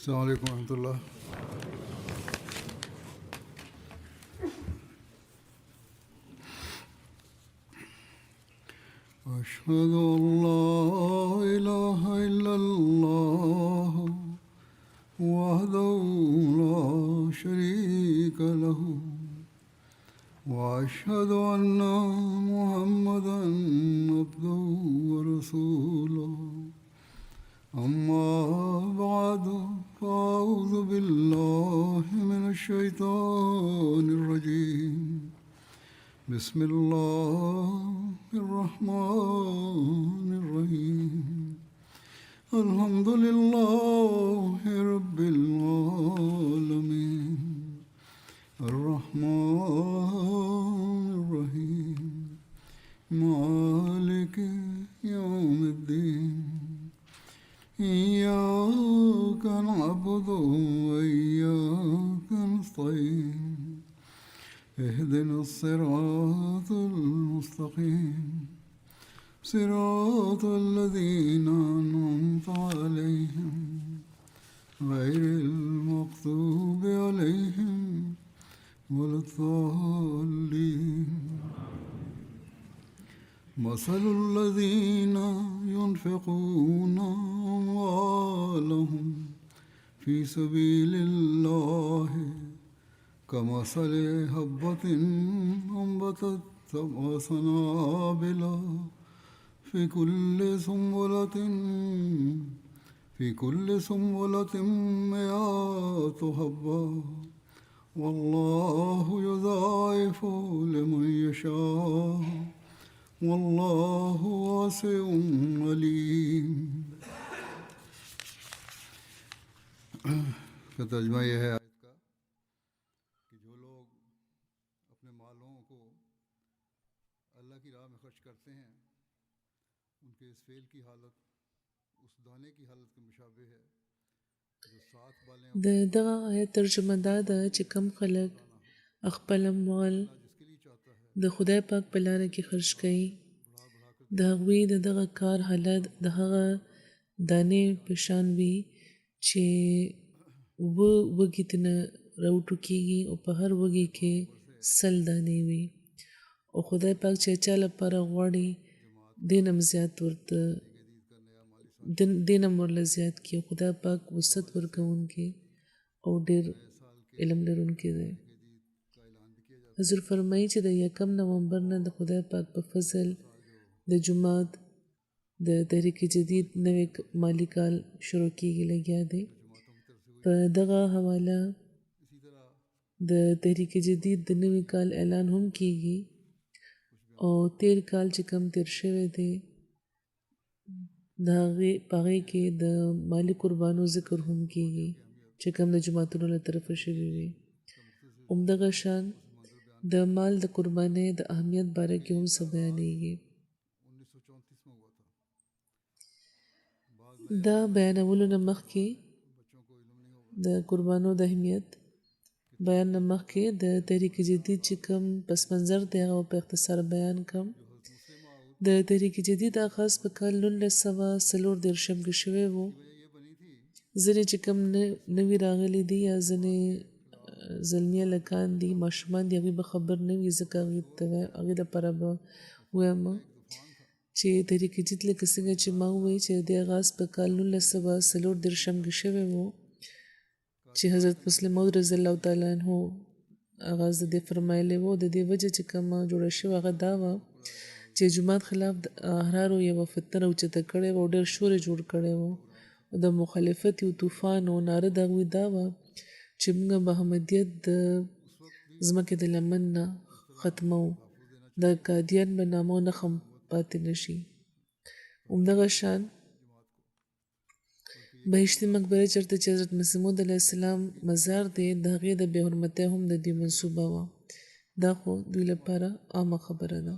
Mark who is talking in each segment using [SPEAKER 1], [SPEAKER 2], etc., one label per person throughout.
[SPEAKER 1] السلام عليكم ورحمة الله. أشهد أن لا إله إلا الله وحده لا شريك له وأشهد أن محمدا عبده ورسوله. أما بعد فأعوذ بالله من الشيطان الرجيم. بسم الله الرحمن الرحيم. الحمد لله رب العالمين الرحمن الرحيم مالك يوم الدين. إياك نعبد وإياك نستعين. اهدنا الصراط المستقيم صراط الذين أنعمت عليهم غير المغضوب عليهم ولا الضالين. مثل الذين ينفقون أموالهم في سبيل الله كمثل حبة أنبتت سبع سنابل في كل سنبلة مئة حبة والله يضاعف لمن يشاء والله واسع عليم. کا ترجمہ یہ ہے آیت کا کہ جو لوگ اپنے مالوں کو اللہ کی راہ میں خرچ کرتے ہیں ان کے اس فعل کی حالت اس دانے کی حالت کے مشابہ ہے جو 7 بالیں
[SPEAKER 2] د دغه آیت ترجمه دا ده چې کم خلک خپل اموال
[SPEAKER 1] جس کے لیے چاہتا ہے
[SPEAKER 2] د خدای پاک په لاره کې خرج کوي، د هغوی د دغه کار حالت د هغه دانې په شان وي چې وږي ترنه راوټوکېږي او په هر وږي کې 100 دانې وي، او خدای پاک چې چا لپاره غواړي دې نه هم زیات ورته دې نه هم ورله زیات کړي. خدای پاک وسعت ورکوونکی او ډېر علم لرونکی دی. حضور فرمایي چې د 1 نومبر نه د خدای پاک په فضل د جومات د تحریک جدید نوی مالی کال شروع کېږي لګیا دی. په دغه حواله د تحریک جدید د نوي کال اعلان هم کېږي او تیر کال چې کم تیر شوی دی د هغې په هغې کې د مالی قربانو ذکر هم کېږي چې کم د جوماتونو له طرفه شوي وي. همدغه شان د مال د قربانۍ د اهمیت باره کې هم څه بیانېږي. دا بیانولو نه مخکې د قربانو د اهمیت بیان نه مخکې د تحریک جدید چې کوم پس منظر دی هغه په اختصار بیان کړم. د تحریک جدید آغاز په کال 1940 کې شوی و. ځینې چې کوم نوي راغلي دي یا ځینې زلمیه لکان دي ماشومان دي هغوی به خبر نه وي، ځکه هغوی لپاره به ووایم چې تحریک جدید لکه څنګه چې ما ووایي چې د آغاز په کال 1940 کې شوی و چې حضرت مسلم موعود رضی الله تعالی عنه آغاز د دې فرمایلی و. د دې وجه چې کومه جوړه شوې هغه دا وه چې جومات خلاف د احرارو یوه فتنه راوچته کړې وه او ډېر شور یې جوړ کړی و. د مخالفت یو طوفان و ناره د هغوی دا وه چې موږ به احمدیت د ځمکې د لمن نه ختموو، د قادیان به نامه او نښه پاتې نه شي. همدغه شان بهشتي مقبره چېرته چې حضرت مسیح موعود علیه السلام مزار دی د هغې د بې حرمتۍ هم د دې منصوبه وه. دا خو دوی لپاره عامه خبره ده.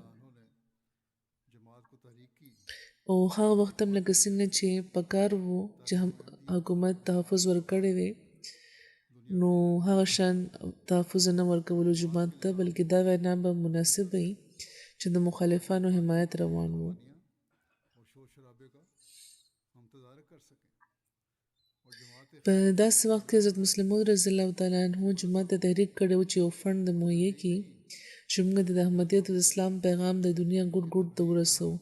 [SPEAKER 2] او هغه وخت هم لکه څنګه چې پکار و چې حکومت تحفظ ورکړی دی نو هغه شان تحفظ نه ورکولو جومات ته، بلکې دا وینا به مناسب وي چې د مخالفانو حمایت روان و. په داسې وخت کې حضرت مسلم موعود رضی الله تعالی عنہ جماعت ته تحریک کړی و چې یو فنډ د مهیا کړي چې موږ د احمدیت او د اسلام پیغام د دنیا ګوټ ګوټ ته ورسوو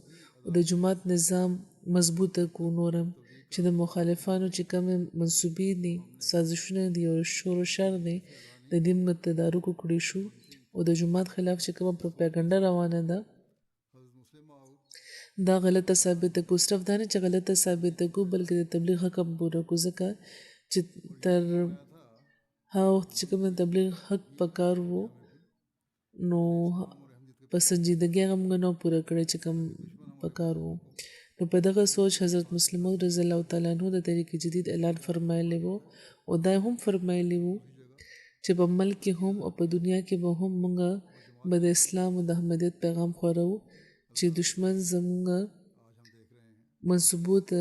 [SPEAKER 2] او د جماعت نظام مضبوطه کو نورم چې د مخالفانو چې کوم منسوبې دي سازشونه دي او شور و شر دی د دې موږ تدارک کړی شو او د جماعت خلاف چې کومه پروپاګاندا روانه ده دا غلطه ثابته کو صرف دا نه چې غلطه ثابته کو بلکې د تبلیغ حق هم پوره کو ځکه چې تر هغه وخت چې کوم د تبلیغ حق پکار وو نو په سنجیدګۍ هغه موږ نه پوره کړی چې کوم پکار وو نو په دغه سوچ حضرت مسلم موعود رضی الله تعالی عنہ د طریق جدید اعلان فرمایلی وو او دا هم فرمایلی وو چې په ملک کې هم او په دنیا کې به هم موږ به د اسلام او د احمدیت پیغام خورو چې دشمن زموږ منصوبو ته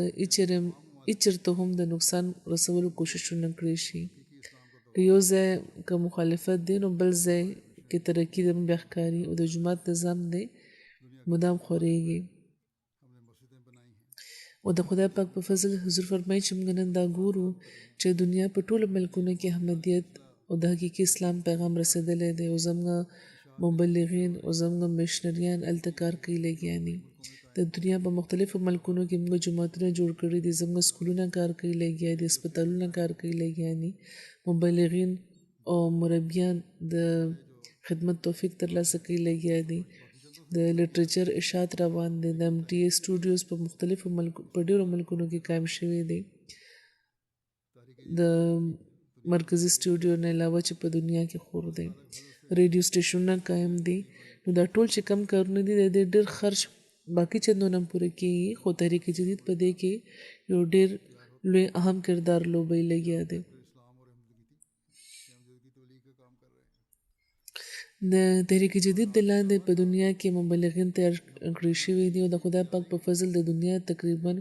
[SPEAKER 2] چېرته هم د نقصان رسولو کوششونه کړی شي که یو ځای که مخالفت دی نو بل ځای کې ترقي د بیا ښکاري او د جومات نظام دی مدام خورېږي او د خدای پاک په فضل حضور فرمایي چې موږ نن دا ګورو چې دنیا په ټولو ملکونو کې احمدیت او د حقیقي اسلام پیغام رسېدلی دی او زموږ مبلغین او زموږ میشنریان هلته کار کوي لګیا دي د دنیا په مختلفو ملکونو کې موږ جوماتونه جوړ کړي دي زموږ سکولونه کار کوي لګیا دي هسپتالونه کار کوي لګیا دي مبلغین او مربیان د خدمت توفیق ترلاسه کوي لګیا دي د لټریچر اشاعت روان دي د MTA سټوډیوز په مختلفو په ډېرو ملکونو کې قایم شوي دي د مرکزي سټوډیو نه علاوه چې په دنیا کې خور دی ریډیو سټیشنونه قایم دي نو دا ټول چې کم کارونه دي د دې ډېر خرچ باقي چندونه پوره کېږي خو تحریک جدید په دې کې یو ډېر لوی اهم کردار لوبوي لګیا دی د تحریک جدید د لاندې په دنیا کې مبلغین تیار کړی شوي دي او د خدای پاک په فضل د دنیا تقریبا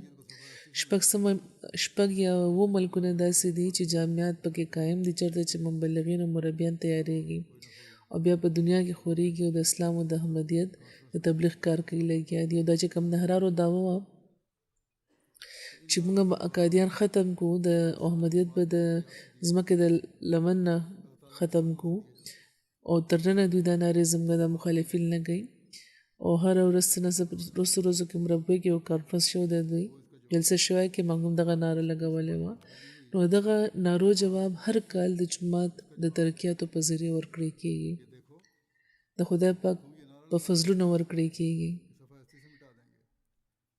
[SPEAKER 2] شپږ یا اووه ملکونه داسې دي چې جامعات پکې قایم دي چېرته چې مبلغین او مربیان تیاریږي او بیا په دنیا کې خورېږي او د اسلام او د احمدیت د تبلیغ کار کوي لګیا دي او دا چې کوم د حرارو دعوه وه چې موږ به اکادیان ختم کړو د احمدیت به د ځمکې د لمن نه ختم کړو او تر ننه دوی دا نارې زموږ د مخالفین نه کوي او هره ورځ څه نه څه وروستو ورځو کې مربع کې یو کانفرنس شو د دوی جلسه شوی کې موږ هم دغه ناره لګولې وه نو دغه نارو جواب هر کال د جومات د ترقیاتو په ذریعه ورکړی کېږي د خدای پاک په فضلونو ورکړی کېږي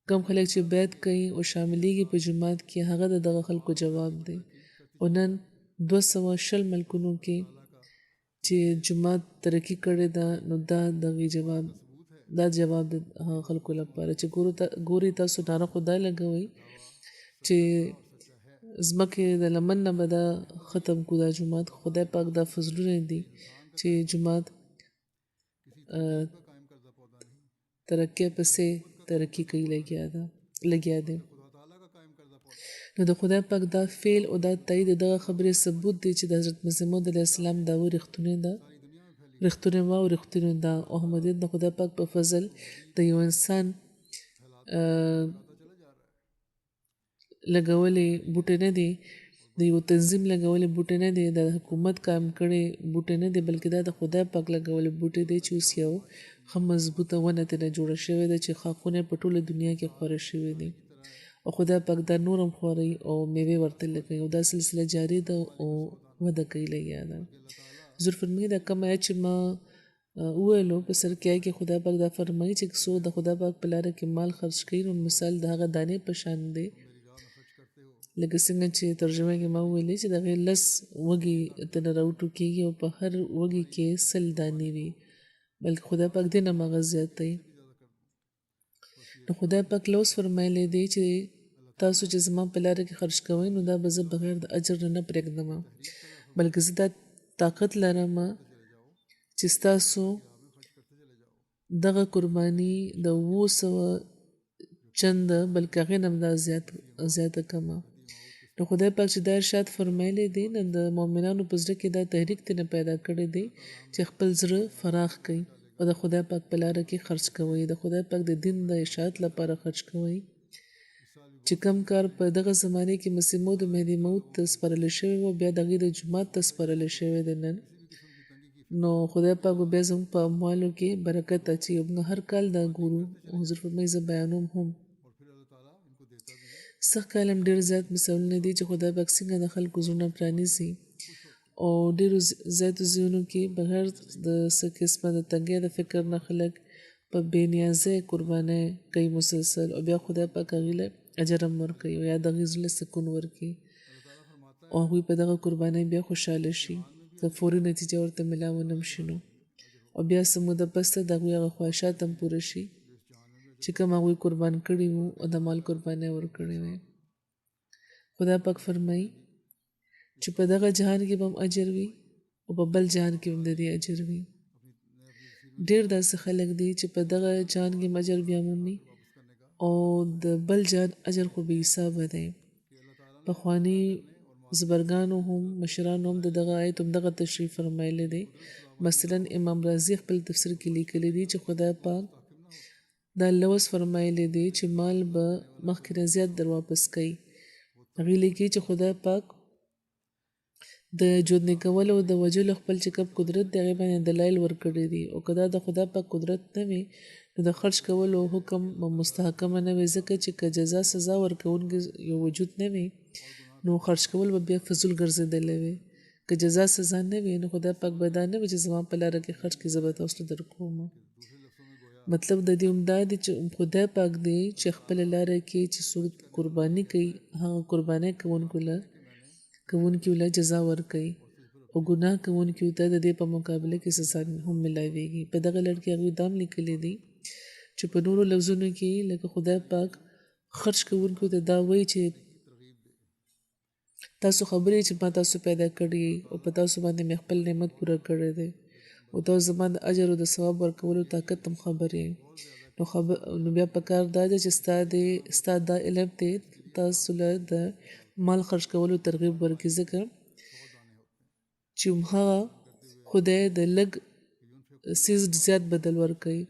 [SPEAKER 2] کم خلک چې بیعت کوي او شاملېږي په جومات کې هغه د دغه خلکو جواب دی او نن 220 ملکونو کې چې جومات ترقي کړې ده نو دا جواب د خلکو لپاره چې ګوري تاسو ناره خدای لګوي چې ځمکې د لمن نه به دا ختم کړو دا جومات خدای پاک دا فضلونه دي چې جومات ترقی پسې ترقی کوي لګیا دی نو د خدای پاک دا فعل او دا تایید دغه خبرې ثبوت دی چې د حضرت مسیح موعود علیه السلام دعوه رښتونې وه او رښتونې ده او احمدیت د خدای پاک په فضل د یو انسان لګولې بوټي نه دي د یو تنظیم لګولې بوټي نه دي د حکومت قایم کړي بوټي نه دي بلکې دا د خدای پاک لګولې بوټي دی چې اوس یو ښه مضبوطه ونه ترې جوړه شوې ده چې ښاخونه په ټوله دنیا کې خوره شوي دي او خدای پاک دا نور هم خوري او میوې ورته لګوي او دا سلسله جاري ده او وده کوي لګیا ده حضور فرمایي دا کوم آیت چې ما وویلو په سر کې کې خدای پاک دا فرمایي چې څوک د خدای پاک په لاره کې مال خرج کوي نو مثال د هغه دانې په شان دی لکه څنګه چې ترجمه کې ما وویلې چې دغه 10 وږي تنه راوټو کېږي او په هر وږي کې 100 دانې وي بلکې خدای پاک دې نه مغز زیات دی نو خدای پاک لوس فرمایلی دی چې تاسو چې زما په لاره کې خرج کوئ نو دا به زه بغیر د اجر نه پرېږدم بلکې زه دا طاقت لرم چې ستاسو دغه قرباني د 200 چنده بلکې هغې نه هم دا زیاته کمه نو خدای پاک چې دا ارشاد فرمایلی دی نو د مؤمنانو په زړه کې دا تحریک ترې پیدا کړی دی چې خپل زړه فراخ کړي او د خدای پاک په لاره کې خرج کوئ د خدای پاک د دین د اشاعت لپاره خرج کوئ چې کم کار په دغه زمانه کې مسیح موعود مهدي موعود ته سپارل شوی و بیا دغه د جماعت ته سپارل شوی دی نن نو خدای پاک به بیا زموږ په اموالو کې برکت اچي موږ هر کال دا ګورو حضور فرمایي زه بیانوم هم سخت کالم ډېر زیات مثالونه دي چې خدای پاک څنګه د خلکو زړونه پرانیزي او ډېرو زیاتو ځایونو کې بغیر د څه قسمه د تنګۍ د فکر نه خلک په بې نیازۍ قربانۍ کوي مسلسل او بیا خدای پاک هغوی له اجر هم ورکوي او یا د هغوی زړه سکون ورکوي او هغوی په دغه قربانۍ بیا خوشحاله شي د فوري نتیجه ورته میلاو نه شي نو او بیا څه موده پسته د هغوی هغه خواهشات هم پوره شي چې کوم هغوی قربان کړي وو او د مال قربانۍ ورکړې وې خدای پاک فرمایي چې په دغه جهان کې به هم اجر وي او په بل جهان کې هم د دې اجر وي ډېر داسې خلک دي چې په دغه جهان کې اجر بیا مومي او د بل جهان اجر خو بې حسابه دی پخواني زبرګانو هم مشرانو هم د دغه آیت هم دغه تشریح فرمایلی دی مثلا امام رازي خپل تفسیر کې لیکلی دی چې خدای پاک دا لوز فرمایلی دی چې مال به مخکې نه زیات در واپس کوي هغې لیکي چې خدای پاک د ژوندي کولو او د وژلو خپل چې کوم قدرت دی هغې باندې دلایل ورکړي دي او که دا د خدای پاک قدرت نه وي نو د خرج کولو حکم مستحکمه نه وي ځکه چې که جزا سزا ورکوونکی یو وجود نه وي نو خرج کول به بیا فضول ګرځېدلی وي که جزا سزا نه وي نو خدای پاک به دا نه وي چې زما په لاره کې خرج کړي زه به تاسو ته درکوم مطلب د دې همدا دی چې خدای پاک دی چې خپله لاره کې چې څوک قرباني کوي هغه قربانۍ کوونکي له جزا ورکوي او ګناه کوونکي ته د دې په مقابله کې سزا هم ملاویږي په دغه لړ کې هغوی دا هم لیکلی دي چې په نورو لفظونو کې لکه خدای پاک خرج کوونکو ته دا وایي چې تاسو خبرې چې ما تاسو پیدا کړي او په تاسو باندې مې خپل نعمت پوره کړی دی او تاسو زما د اجر او د ثواب ورکولو طاقت هم خبرې نو بیا پکار دا ده چې ستا دا علم دی تاسو له د مال خرج کولو ترغیب ورکړي ځکه چې هغه خدای د لږ څیز زیات بدل ورکوي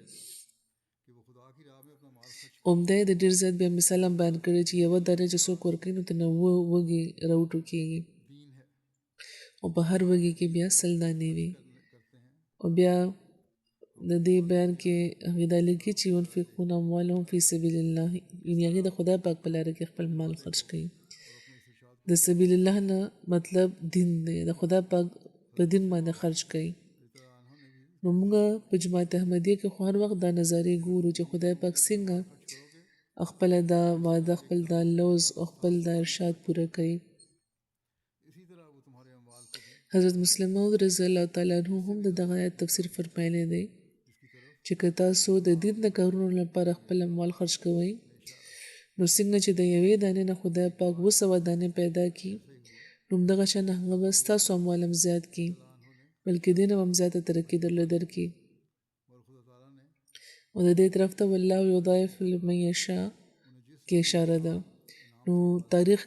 [SPEAKER 2] عمده د ډېر زیات بیا مثال هم بیان کړی چې یوه دانه چې څوک ورکوي نو ترنه وږي راوټو کېږي او په هر وږي کې بیا 100 دانې وي او بیا د دې بیان کې هغې دا لیکي چې ينفقون اموالهم فی سبیل الله یعنې هغې د خدای پاک په لاره کې خپل مال خرج کوي د سبیل الله نه مطلب دین دی د خدای پاک په دین باندې خرج کوي نو موږ په جماعت احمدیه کې خو هر وخت دا نظارې ګورو چې خدای پاک څنګه خپل دا وعده خپل دا لوز او خپل دا ارشاد پوره کوي حضرت مسلم موعود رضی الله تعالی عنہ هم د دغه آیت تفسیر فرمایلی دی چې که تاسو د دین د کارونو لپاره خپل اموال خرج کوئ نو څنګه چې د یوې دانې نه خدای پاک 200 دانې پیدا کړي نو همدغه شان هغه به ستاسو اموال هم زیات کړي بلکې دې نه هم زیاته ترقي درله درکړي او د دې طرف ته والله یضاعف لمن یشاء کې اشاره ده نو تاریخ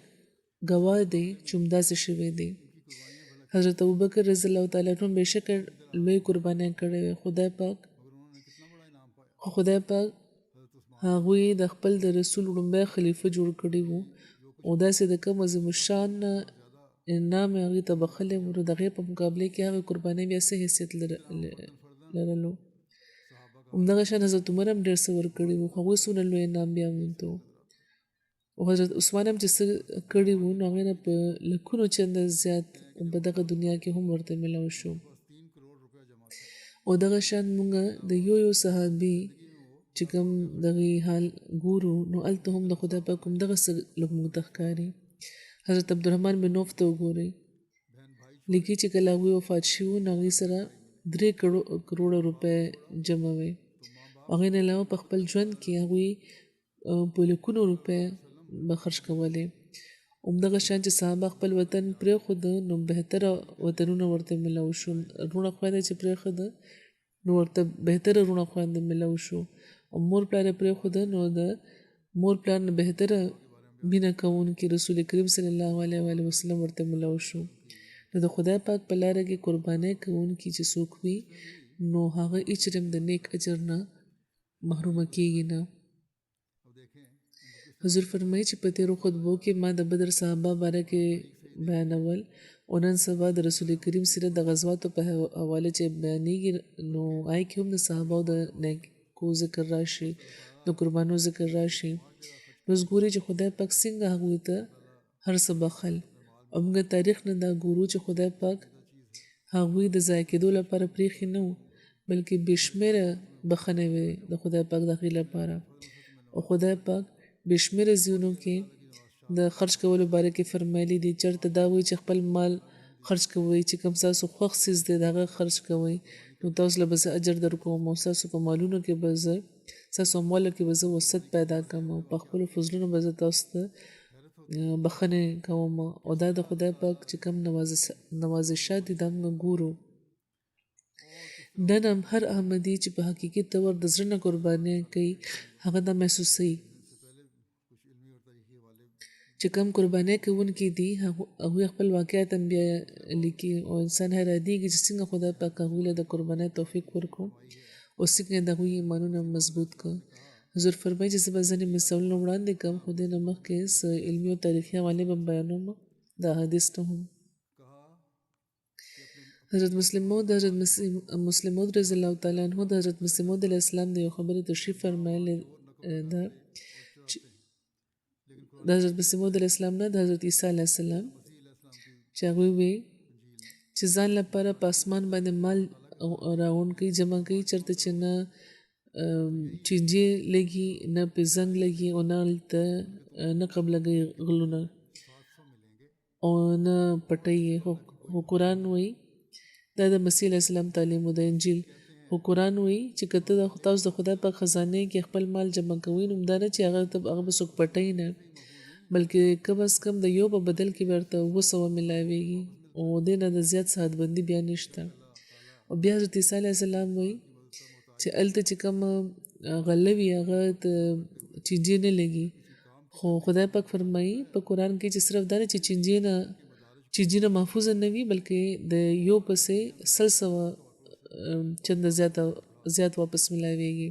[SPEAKER 2] ګواه دی چې همداسې شوی دی حضرت ابوبکر رضی الله تعالی عنہ بېشکه لوی قربانۍ کړې وې خدای پاک هغوی د خپل د رسول لومړی خلیفه جوړ کړي وو او داسې د کوم عظیم الشان انعام یې هغوی ته بخښلی و نو د هغې په مقابله کې هغې قربانۍ بیا څه حیثیت لرلو همدغه شان حضرت عمر هم ډېر څه ورکړي وو هغوی څومره لوی انعام بیا ومونته او حضرت عثمان هم چې څه کړي وو نو هغې نه په لکونو چنده زیات په دغه دنیا کې هم ورته میلاو شو او دغه شان مونږ د یو صحابي چې کوم دغه حال ګورو نو هلته هم د خدای پاک هم دغه څه لږ موږ ته ښکاري حضرت عبدالرحمن بن عوف ته وګورئ لیکي چې کله هغوی وفات شوي نو هغوی سره 3 کروڑه روپۍ جمع وې هغې نه علاوه په خپل ژوند کې هغوی په لکونو روپۍ به خرج کولې همدغه شان چې صحابه خپل وطن پرېښوده نو بهتره وطنونه ورته میلاو شو رونه خویندې چې پرېښوده نو ورته بهتره رونه خویندې میلاو شو او مور پلار یې پرېښوده نو د مور پلار نه بهتره مینه کوونکي رسول کریم صلی الله علیه و وسلم ورته میلاو شو نو د خدای پاک په لاره کې قربانۍ کوونکي چې څوک وي نو هغه هیڅ ډول د نیک اجر نه محرومه کېږي نه حضور فرمایي چې په تیرو خطبو کې ما د بدر صحابه باره کې بیانول او نن سبا د رسول کریم سیرت د غزواتو په حواله چې بیانېږي نو آی کې هم د صحابه د نیکو ذکر راشي د قربانو ذکر راشي نو ګوري چې خدای پاک څنګه هغوی ته هر څه بخل او موږ تاریخ نه دا ګورو چې خدای پاک هغوی د ضایع کېدو لپاره پریښي نه بلکې بشمیره بخنه وي د خدای پاک د هغې لپاره او خدای پاک بشمیره ځایونو کې د خرج کولو باره کې فرمایلی دي چېرته دا وایي چې خپل مال خرج کوئ چې کوم ستاسو خوښ څیز دی د هغه خرج کوئ نو تاسو له به زه اجر درکوم او ستاسو په مالونو کې به زه ستاسو مالو کې به زه وسعت پیدا کړم او په خپلو فضلونو به زه تاسو ته بخنه کوم او دا د خدای پاک چې کوم نوازشات دي دا موږ ګورو نن هم هر احمدي چې په حقیقي طور د زړه نه قرباني کوي هغه دا محسوسوي چې کوم قرباني کوونکي دي هغوی خپل واقعیت هم بیا لیکي او انسان حیرانېږي چې څنګه خدای پاک هغوی له د قربانۍ توفیق ورکړو او څنګه د هغوی ایمانونه مضبوط کړه حضور فرمایي چې زه به ځینې مثالونه وړاندې کړم خو دې نه مخکې څه علمي او تاریخي حوالې به بیانوم د حدیث نه هم حضرت مسلم موعود رضی الله تعالی عنہ د حضرت مسلم موعود علیه السلام د یو خبرې تشریح فرمایلی ده د حضرت مسلم موعود علیه السلام نه د حضرت عیسی علیه السلام چې هغوی وی چې ځان لپاره په اسمان باندې مال راغونډ کوي جمع کوي چېرته چې نه چینجې لګي نه پې زنګ لګي او نه هلته نه قبلګي غلونه او نه پټۍ خو قرآن وایي دا د مسیح علیه السلام تعلیم و د انجیل خو قرآن وایي چې که ته تاسو د خدای پاک خزانې کې خپل مال جمع کوئ نو دا نه چې هغه به څوک پټوي نه بلکې کم از کم د یو په بدل کې به ورته 200 ملاویږي او دې نه د زیات ساعت بندي بیا نشته او بیا حضرت عیسی علیه السلام وایي چې هلته چې کوم غله وي هغه چینجې نه لګي خو خدای پاک فرمایي په قرآن کې چې صرف دا نه چې چینجې نه محفوظه نه وي بلکې د یو پسې 100 چنده زیات واپس ملاویږي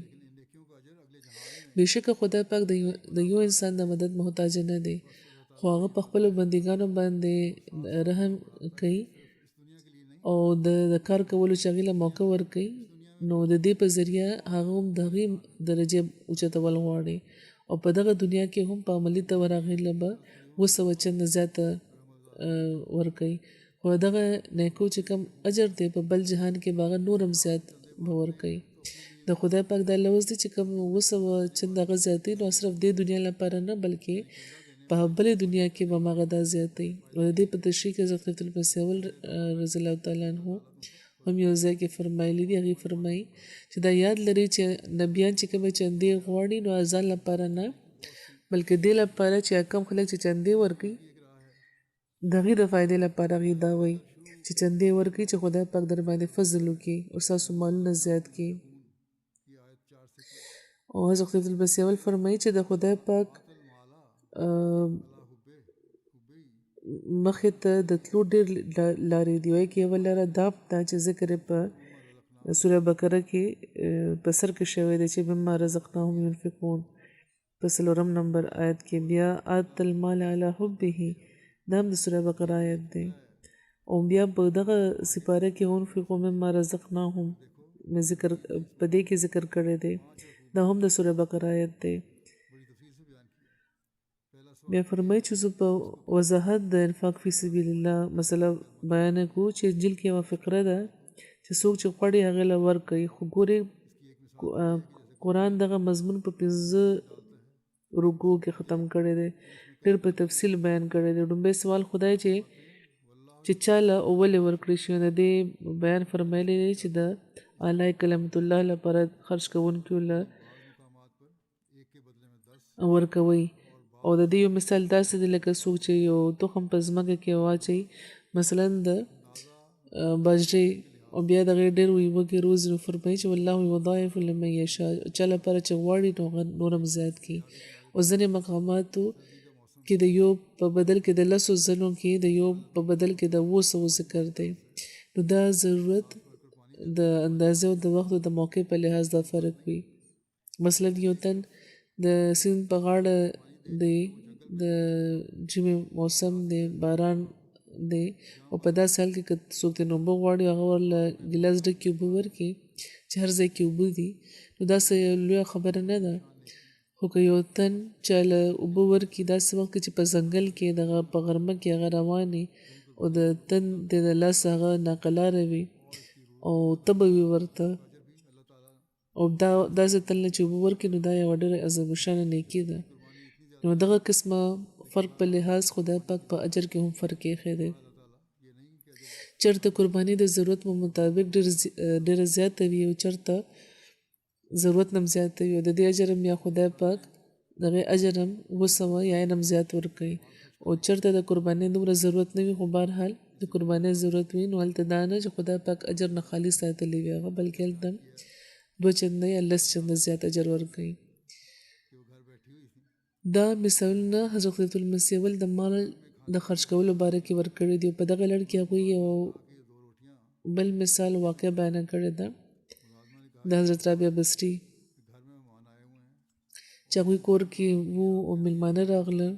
[SPEAKER 2] بېشکه خدای پاک د یو انسان د مدد محتاج نه دی خو هغه په خپلو بندګانو باندې رحم کوي او د کار کولو چې هغې له موقع ورکوي نو د دې په ذریعه هغه هم د هغې درجې اوچتول غواړي او په دغه دنیا کې هم په عملي طور هغې له به 200 چنده زیاته ورکوي خو دغه نیکو چې کوم اجر دی په بل جهان کې به هغه نور هم زیات به ورکوي د خدای پاک دا لوز دی چې کوم 200 چنده هغه زیاتوي نو صرف دې دنیا لپاره نه بلکې په بلې دنیا کې به هم هغه دا زیاتوي او د دې په تشریح کې حضرت خلیفة المسیح اول رضی الله تعالی عنه هم یو ځای کې فرمایلی دي هغې فرمایي چې دا یاد لري چې نبیان چې کومې چندې غواړي نو ځان لپاره نه بلکې دې لپاره چې کوم خلک چې چندې ورکوي د هغې د فایدې لپاره هغې دا وایي چې چندې ورکوي چې خدای پاک در باندې فضل وکړي او ستاسو مالونه زیات کړي او حضرت خلیفة المسیح اول فرمایي چې د خدای پاک مخې ته د تلو ډېر لارې دي وایي کې یوه لاره دا چې ذکر په سوره بقره کې په سر کې شوی دی چې مما رزقناهم ينفقون په 4 نمبر آیت کې بیا آت المال علی حبه دا هم د سوره بقره آیت دی او بیا په دغه سپاره کې انفقوا مما رزقناهم ذکر په دې کې ذکر کړی دی دا هم د سوره بقره آیت دی بیا فرمایي چې زه په وضاحت د انفاق فی سبیل الله مسله بیان کوو چې انجیل کې یوه فقره ده چې څوک چې غواړي هغې له ورکوي خو ګورې قرآن دغه مضمون په 15 رکوع کې ختم کړی دی ډېر په تفصیل بیان کړی دی لومبی سوال خدای چې چا له ولې ورکړی شي د دې بیان فرمایلی دی چې د اعلی کلمت الله لپاره خرج کوونکو له ورکوي او د دې یو مثال داسې دی لکه څوک چې یو تخم په ځمکه کې واچوي مثلا د باجرې او بیا دغې ډېر وږي روزي نو فرمایي چې والله یضاعف لمن یشاء چا لپاره چې غواړي نو هغه نور هم زیات کړي او ځینې مقاماتو کې د یو په بدل کې د 10 ځلو کې د یو په بدل کې د 200 ذکر دی نو دا ضرورت د اندازې او د وخت او د موقع په لحاظ دا فرق وي مثلا یو تن د سیند په غاړه دی د ژمي موسم دی باران دی او په داسې حال کې که څوک ترې اوبه غواړي هغه ورله ګیلاس ډکې اوبه ورکړي چې هر ځای کې اوبه دي نو داسې لویه خبره نه ده خو که یو تن چاله اوبه ورکړي داسې وخت کې چې په ځنګل کې دغه په غرمه کې هغه روانې او د تن د لاسه هغه ناقلاره وي او تبه وي ورته او داسې تل نه چې اوبه ورکړي نو دا یوه ډېره عذاب شانه نیکي ده نو دغه قسمه فرق په لحاظ خدای پاک په اجر کې هم فرق ایښی دی چېرته قرباني د ضرورت مطابق ډېره زیاته وي او چېرته ضرورت نه هم زیاته وي او د دې اجر هم یا خدای پاک دغه اجر هم 200 یا هم زیات ورکوي او چېرته د قربانۍ دومره ضرورت نه وي خو بهرحال د قربانۍ ضرورت وي نو هلته دا نه چې خدای پاک اجر نه خالي ساتلی وي هغه بلکې هلته 2 چنده یا 10 چنده زیات اجر ورکوي دا مثالونه حضرت عیسی المسیح اول د مال د خرج کولو باره کې ورکړي دي په دغه لړ کې هغوی یو بل مثال واقع بیان کړی ده د حضرت رابعه بصري چې هغوی کور کې وو او میلمانه راغله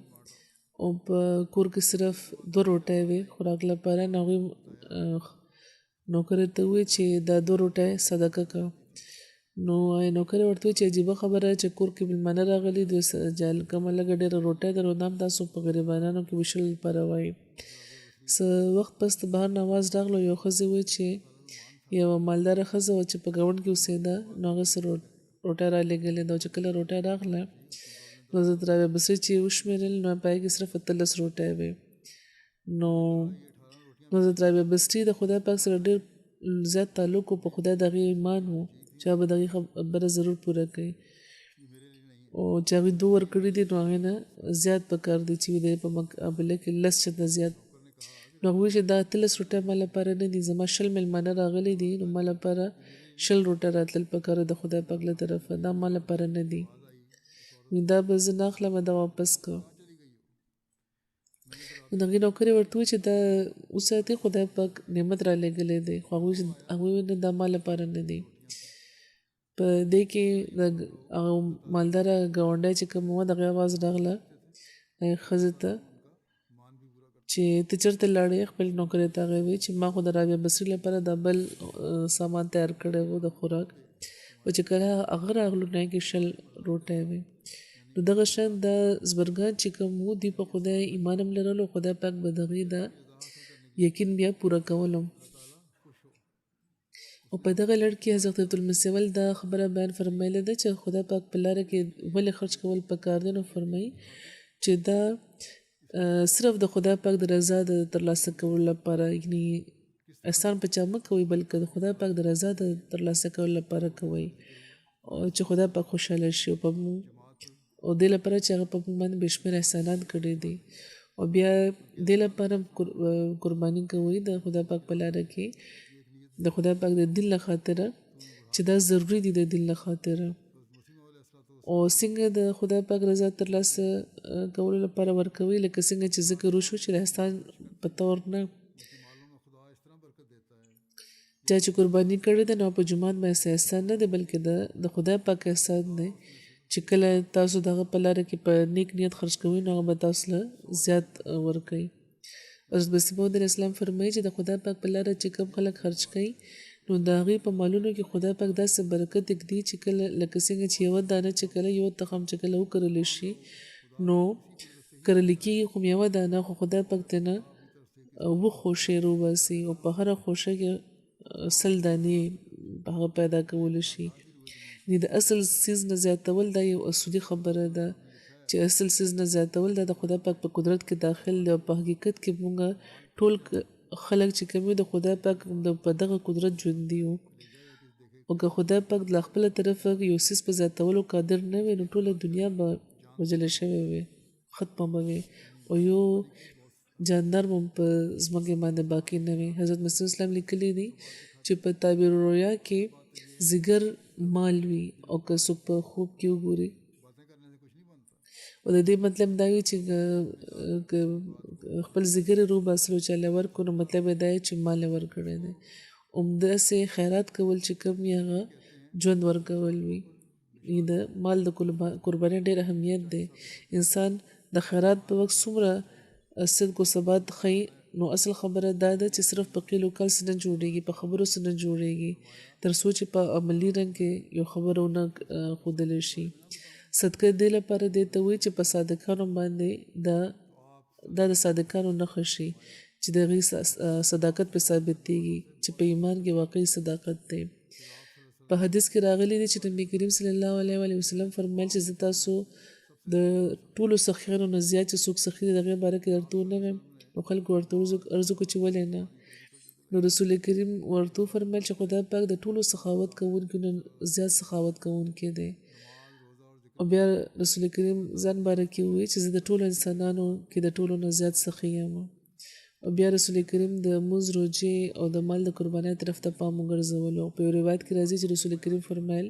[SPEAKER 2] او په کور کې صرف 2 روټۍ وې خوراک لپاره نو هغوی نوکر ته وویل چې دا 2 روټۍ صدقه کړه نو نوکر ورته وویل چې عجیبه خبره چې کور کې میلمانه راغلي دوی کومه لږه ډېره روټۍ ده نو دا هم تاسو په غریبانانو کې ویشلو لپاره وایي څه وخت پس د بهر نه اواز راغلو یو ښځې وویل چې یوه مالداره ښځه وه چې په ګاونډ کې اوسېده نو هغه څه روټۍ رالېږلې ده او چې کله روټۍ راغله نو حضرت رابعه بصري چې وشمېرل نو په هغې کې صرف 18 روټۍ وې نو حضرت رابعه بصري د خدای پاک سره ډېر زیات تعلق و په خدای د هغې ایمان و چې هغه به د هغې خبره ضرور پوره کوي او چې هغوی 2 ورکړي دي نو هغې نه زیات پکار دی چې د په مقابله کې 10 چنده زیات نو هغوی چې دا 18 روټۍ ما لپاره نه دي زما 20 میلمانه راغلي دي نو ما لپاره 20 روټۍ راتلل پکار د خدای پاک له طرفه دا ما لپاره نه دي دا به زه نه اخلم دا واپس کړه نو د هغې نوکر یې ورته وویل چې دا وساتې خدای پاک نعمت رالېږلی دی خو هغوی نه دا ما لپاره نه دی په دې کې د مالداره ګاونډی چې کوم وه د هغې اواز راغله ښځې ته چې ته چېرته لاړې خپل نوکرې ته هغې وویل چې ما خو د رابعه بصري لپاره دا بل سامان تیار کړی و د خوراک او چې کله هغه راغلو نو هغې کې 20 روټۍ وې نو دغه شان د زبرګان چې کوم وو دوی په خدای ایمان هم لرلو خدای پاک به د هغې دا یقین بیا پوره کولو او په دغه لړ کې حضرت عیسی المسیح اول دا خبره بیان فرمایله ده چې خدای پاک په لاره کې ولې خرج کول پکار دی نو فرمایي چې دا صرف د خدای پاک د رضا د ترلاسه کولو لپاره یعنی احسان په چا مه کوئ بلکې د خدای پاک د رضا د ترلاسه کولو لپاره کوئ او چې خدای پاک خوشحاله شي او دې لپاره چې هغه په موږ باندې بې شمېره احسانات کړي دي او بیا دې لپاره قرباني کوئ د خدای پاک په لاره کې د خدای پاک د دین له خاطره چې دا ضروري دي د دین له خاطره او څنګه د خدای پاک رضا ترلاسه کولو لپاره ورکوي لکه څنګه چې ذکر وشو چې د احسان په طور نه چا چې قرباني کړې ده نو په جومات باندې احسان نه دی بلکې د خدای پاک احسان دی چې کله تاسو دغه په لاره کې په نیک نیت خرج کوئ نو هغه به تاسو له زیات ورکوي حضرت مسیح موعود علیه السلام فرمایي چې د خدای پاک په لاره چې کوم خلک خرج کوي نو د هغې په مالونو کې خدای پاک داسې برکت ږدي چې کله لکه څنګه چې یوه دانه چې کله یو تخم چې کله وکرلی شي نو کرلی کېږي خو یوه دانه خو خدای پاک ته نه 2 خوشې روباسي او په هره خوشه کې 100 دانې هغه پیدا کولی شي یعنې د اصل څیز نه زیاتول دا یو اصولي خبره ده چې اصل څیز نه زیاتول دا د خدای پاک په قدرت کې داخل دی او په حقیقت کې مونږ ټول خلک چې کوم د خدای پاک په دغه قدرت ژوندي یو او که خدای پاک له خپله طرفه یو څیز په زیاتولو قادر نه وي نو ټوله دنیا به وژلې شوې وي ختمه به وي او یو جاندار به په ځمکې باندې باقي نه وي حضرت مسیح اسلام لیکلی دی چې په تعبیر رویا کې ځیګر مال وي او که څوک په خوب کې وګوري او د دې مطلب دا وي چې خپل ځیګر یې روباسلو چاله ورکړو نو مطلب یې دا چې مال یې ورکړی دی همداسې خیرات کول چې کوم یې هغه ژوند ورکول وي د مال د قربانۍ ډېر اهمیت دی. انسان د خیرات په وخت څومره صدق و ثبات ښیي، نو اصل خبره دا ده چې صرف په قیل و قال سره نه جوړېږي، په خبرو سره نه جوړېږي، تر څو چې په عملي رنګ کې یو خبره ونه ښودلی شي. صدقه دې لپاره دې ته وایي چې په صادقانو باندې دا د صادقانو نښه شي چې د هغوی صداقت پرې ثابتېږي چې په ایمان کې واقعي صداقت دی. په حدیث کې راغلی دی چې نبي کریم صلی الله علیه وسلم فرمایل چې زه تاسو د ټولو سخیانو نه زیات چې څوک سخي دی د هغې باره کې درته ونه وایم. نو خلکو ورته عرض وکړو چې ولې نه؟ نو رسول کریم ورته وفرمیل چې خدای پاک د ټولو سخاوت کوونکو نه زیات سخاوت کوونکی دی. او بیا رسول کریم ځان باره کې ووایي چې زه د ټولو انسانانو کې د ټولو نه زیات سخي یم. او بیا رسول کریم د مونځ، روژې او د مال د قربانۍ طرف ته پام وګرځولو. په یو روایت کې راځي چې رسول کریم فرمایل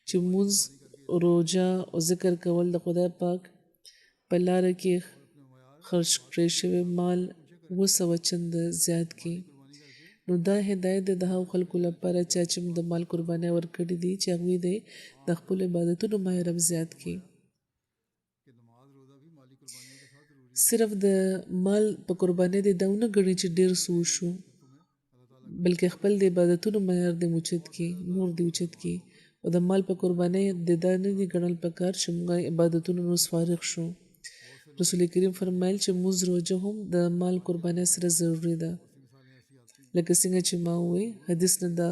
[SPEAKER 2] چې مونځ، روژه او ذکر کول د خدای پاک په لاره کې خرج کړی شوی مال 200 چنده زیات کړي. نو دا هدایت د هغو خلکو لپاره چې د مال قربانۍ ورکړي دي چې هغوی د خپلو عبادتونو ماهرم زیات کړي. صرف د مال په قربانۍ دې دا ونه ګڼي چې ډېر څه وشو، بلکې خپل د عبادتونو معیار دې اوچت کړي، نور دې اوچت کړي. او د مال په قربانۍ د دا نه دي ګڼل پکار چې موږ عبادتونو نوس فارغ شو. رسول کریم فرمایل چې مونځ، روژه هم د مال قربانۍ سره ضروري ده. لکه څنګه چې ما وویل حدیث نه ده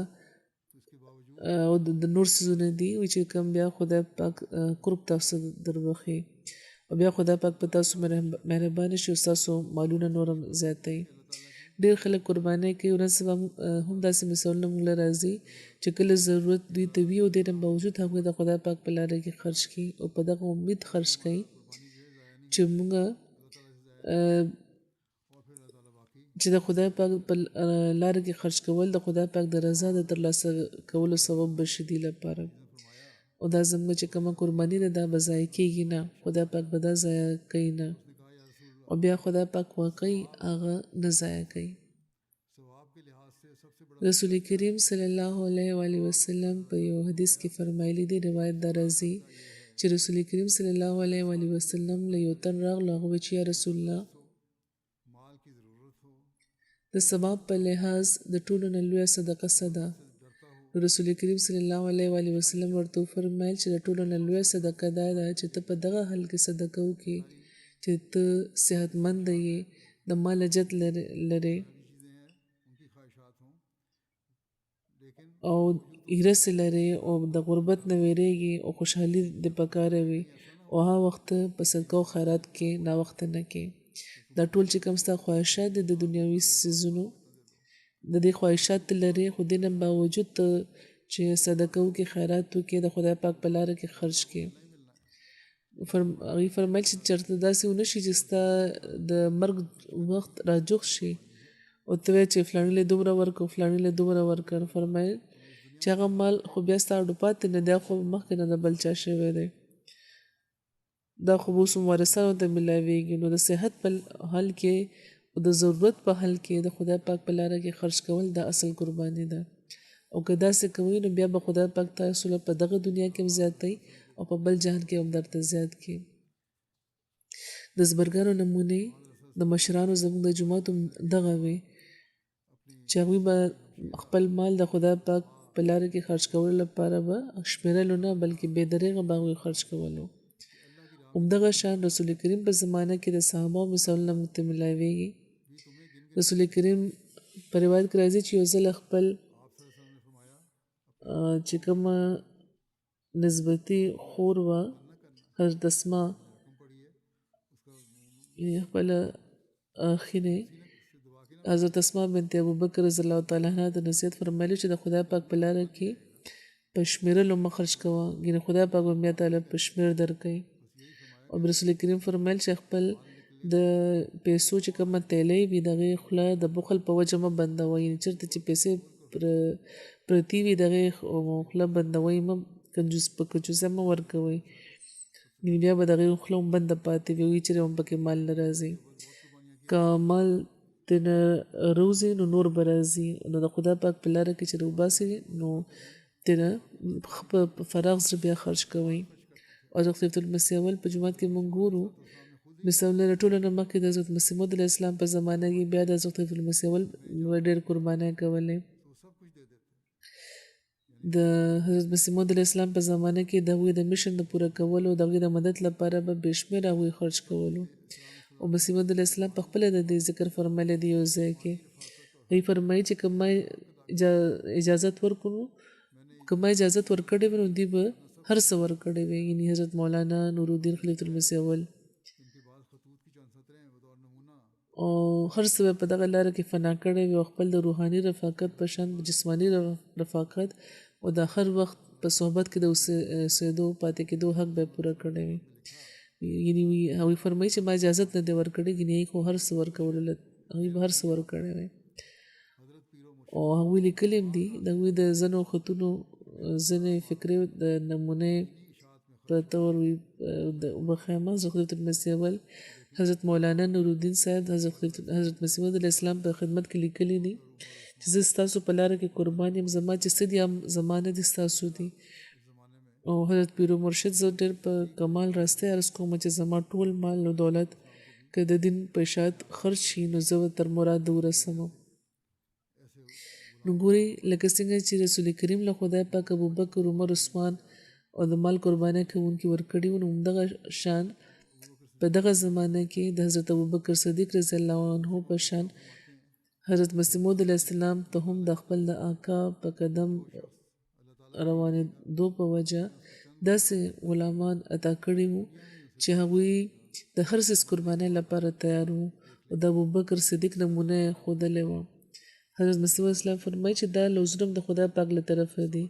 [SPEAKER 2] او د نور څیزونه دي چې کوم بیا خدای پاک قرب تاسو دربخي، او بیا خدای پاک په تاسو مهربانه شي او تاسو مالونه نورم زیاتوي. ډېر خلک قربانۍ کوي. ورځ سبا هم داسې مثالونه موږ له راځي چې کله ضرورت دوی ته وي او دې نه باوجود هغوی د خدای پاک په لاره کې خرج کړي او په دغه امید خرج کوي چې موږ چې د خدای پاک په لاره کې خرج کول د خدای پاک د رضا د ترلاسه کولو سبب بشي دي لپاره. او دا زموږ چې کومه قرباني ده دا به ضایع کېږي نه، خدای پاک به دا ضایع کوي نه، او بیا خدای پاک واقعي هغه نه ضایع کوي. رسول کریم صلی الله علیه وسلم په یو حدیث کې فرمایلی دی، روایت دا راځي چې رسول کریم صلی الله علیه وسلم له یو تن راغلو، هغه وویل چې یا رسول الله، د ثواب په لحاظ د ټولو نه لویه صدقه څه ده؟ رسول کریم صلی الله علیه وسلم ورته وفرمایل چې د ټولو نه لویه صدقه دا ده چې ته په دغه حال کې صدقه وکړې چې ته صحتمند یې، د مال اجت لرې او هیرس لرې او د غربت نه ویریږي او خوشحالي دې پکاره وي، او هغه وخت په صدقه او خیرات کې ناوخته نه کې. دا ټول چې کوم ستا خواهشات دي د دنیوي څیزونو د دې خواهشات لري، خو دې نه باوجود ته چې صدقه وکړې، خیرات وکړې، د خدای پاک په لاره کې خرج کړې. هغوی فرمایل چې چېرته داسې ونه شي چې ستا د مرګ وخت راجوخ شي او ته وایې چې فلاني له دومره ورکړه او فلاني له دومره ورکړه. فرمایل چې هغه مال خو بیا ستا اډو پاتې نه دی، خو مخکې نه د بل چا شوی دی، دا خو به اوس وارثانو ته میلاویږي. نو د صحت په حال کې او د ضرورت په حال کې د خدای پاک په لاره کې خرج کول دا اصل قرباني ده. او که داسې کوئ نو بیا به خدای پاک تاسو له په دغه دنیا کې هم زیاتوي او په بل جهان کې هم درته زیات کړي. د زبرګانو نمونې د مشرانو زموږ د جومات هم دغه وي چې هغوی به خپل مال د خدای پاک په لاره کې خرج کولو لپاره به شمیرلو نه، بلکې بې دریغه به هغوی خرج کولو. همدغه شان رسول کریم په زمانه کې د صحابه مثالونه موږ ته میلاویږي. رسول کریم په روایت کې راځي چې یو ځل خپل چې کومه نسبتي خور وه حضرت اسما، خپل خینې حضرت اسما بنت ابوبکر رضی الله تعالی عنها ته نصیحت فرمایلی چې د خدای پاک په لاره کې په شمیرلو مه خرج کوه، ګینې خدای پاک به بیا تعالی په شمیر درکوي. او رسول کریم فرمایل چې خپل د پیسو چې کومه تیلی وي د هغې خوله د بخل په وجه مه بندوئ، چېرته چې پیسې پرتې وي د هغې خوله بندوئ مه، په کنجوسۍ مه ورکوئ، بیا به د هغې خوله هم بنده پاتې وي، هغوی چېرې هم پکې مال نه راځي. که مال ترېنه روځي نو نور به راځي. نو د خدای پاک په لاره کې چې راوباسي نو تینا په فراغ سره بیا خرج کوئ. او حضرت خلیفة المسیح اول په جومات کې مونږ ګورو مثالونه له ټولو نه مخکې د حضرت مسیح موعود علیه السلام په زمانه کې بیا د حضرت خلیفة المسیح اول ډېر قربانۍ کولې. د حضرت مسیح موعود علیه السلام په زمانه کې د هغوی د میشن د پوره کولو د هغوی د مدد لپاره به بې شمېره هغوی خرج کولو. او مسیح موعود علیه السلام په خپله د دې ذکر فرمایلی دی یو ځای کې هغوی فرمایي چې که ما اجازت ورکړو که ما اجازت ورکړې وي نو دوی به هر څه ورکړی وي. یعنې حضرت مولانا نورالدین خلیفة المسیح اول او هر څه په دغه لاره کې فنا کړی وي او خپل د روحاني رفاقت په شان جسماني رفاقت او د هر وخت په صحبت کې د اوسېدو پاتې کېدو حق به پوره کړی وي. یعنې هغوی فرمایي چې ما اجازت نه دی ورکړی یعنې هغوی خو هر څه ورکولو هغوی به هر څه ورکړی وي. او هغوی لیکلي هم دي د هغوی د ځینو خطونو ځینې فکري د نمونې په طور وبښیم. حضرت خلیفة المسیح اول حضرت مولانا نورالدین صاحب حضرت مسیح موعود علیه السلام په خدمت کې لیکلي دي چې زه ستاسو په لاره کې قربان یم زما چې څه دي هم زما نه دي ستاسو دي. او حضرت پیر مرشد زه ډېر په کمال راستی عرض کوم چې زما ټول مال او دولت که د دین په اشاعت خرج شي نو زه تر مراده ورسوم. نو ګورئ لکه څنګه چې رسول کریم له خدای پاک ابوبکر عمر عثمان او د مال قربانۍ کوونکي ورکړي وو نو همدغه شان په دغه زمانه کې د حضرت ابوبکر صدیق رضی الله عنه په شان حضرت مسیح موعود علیه السلام ته هم د خپل د آقا په قدم روانېدو په وجه داسې غلامان عطا کړي وو چې هغوی د هر څیز قربانۍ لپاره تیار وو او د ابوبکر صدیق نمونه یې ښودلی وه. حضرت مسیح اسلام فرمایي چې دا لوزرم د خدای پاک له طرفه دی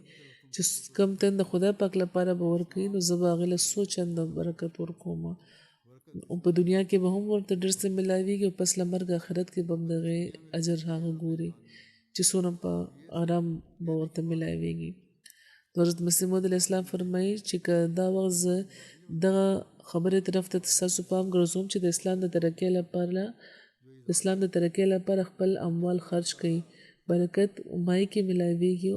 [SPEAKER 2] چې کم تن د خدای پاک لپاره به ورکوي نو زه به هغې له څو چنده برکت ورکوم او په دنیا کې به هم ورته ډېر څه میلاویږي او پس له مرګ آخرت کې به هم د هغې اجر هغه ګوري چې څونه په آرام به ورته میلاویږي. حضرت مسیح موعود علیه السلام فرمایي چې که دا وخت زه دغه خبرې طرف ته ستاسو پام ګرځوم چې د اسلام د ترقۍ لپاره خپل اموال خرج کړي برکت مای کې میلاویږي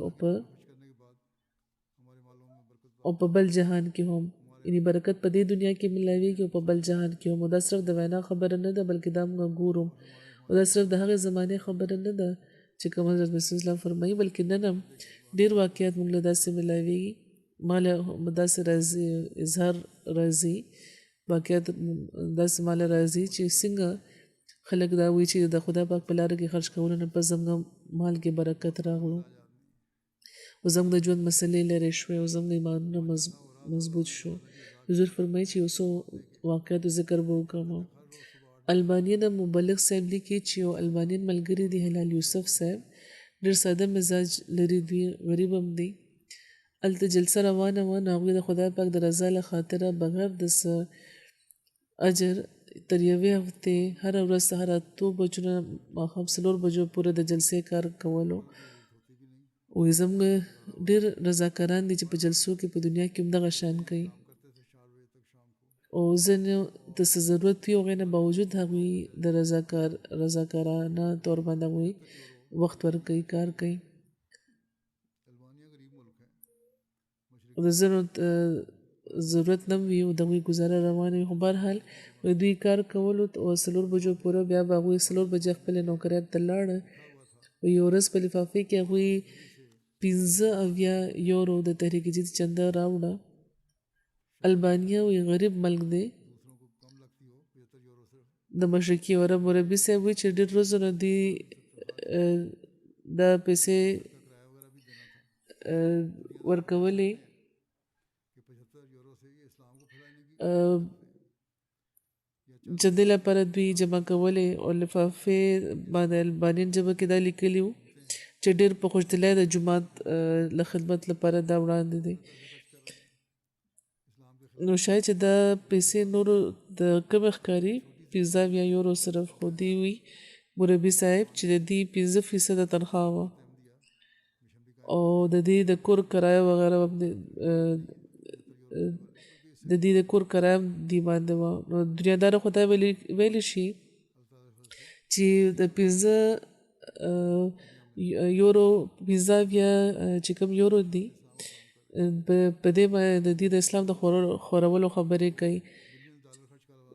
[SPEAKER 2] او په بل جهان کې هم یعنې برکت په دې دنیا کې میلاویږي او په بل جهان کې هم. او دا صرف د وینا خبره نه ده بلکې دا موږ ګورو او دا صرف د هغې زمانې خبره نه ده چې کوم حضرت مسیح اسلام فرمایي بلکې نن هم ډېر واقعات موږ له داسې میلاویږي ما له داسې راځي اظهار راځي واقعات داسې ما له راځي چې څنګه خلک دا وایي چې د خدای پاک په لاره کې خرج کولو نه پس زموږ مال کې برکت راغلو او زموږ د ژوند مسلې لرې شوې او زموږ ایمانونه مضبوط شو. حضور فرمایي چې یو څو واقعاتو ذکر به وکړم. البانین مبلغ صاحب لیکي چې یو البانین ملګري دی هلال یوسف صاحب ډېر ساده مزاج لري دوی غریب هم دی. هلته جلسه روانه وه نو هغوی د خدای پاک د رضا له خاطره بغیر د څه اجر تر یوې هفتې هره ورځ سهار 8 بجو نه ماښام 4 بجو پورې د جلسې کار کولو. وایي زموږ ډېر رضاکاران دي چې په جلسو کې په دنیا کې هم دغه شان کوي او ځینې ته څه ضرورت وي هغې نه باوجود هغوی د رضاکارانه طور باندې هغوی وخت ورکوي کار کوي او د ځینو ضرورت نه وي او د هغوی ګزاره روانه وي خو بهرحال دوی کار کولو او 4 بجو پوره بیا به هغوی 4 بجې خپلې نوکریات ته لاړه. یو ورځ په لفافې کې هغوی 15 یورو د تحریک جدید چنده راوړه. البانیا وی غریب ملک دی د مشرقي عرب مربي صاحب وایي چې ډېر روزونه دی دا پیسې ورکولې چندې لپاره دوی جمع کولې او لفافې باندې البانین ژبه کې دا لیکلي وو چې ډېر په خوشدلۍ د جومات له خدمت لپاره دا وړاندې دی. نو شاید چې دا پیسې نورو د کمې ښکاري 15 یورو صرف خو دی وي مربي صاحب چې د دې 15% تنخواه وه او د دې د کور کرایه وغیره د دې د کور کرایه هم دی باندې وه. نو دنیادار خو دا ویلی شي چې د 15 یورو 15 چې کوم یورو دي په دې باندې د دې د اسلام د خورولو خبرې کوي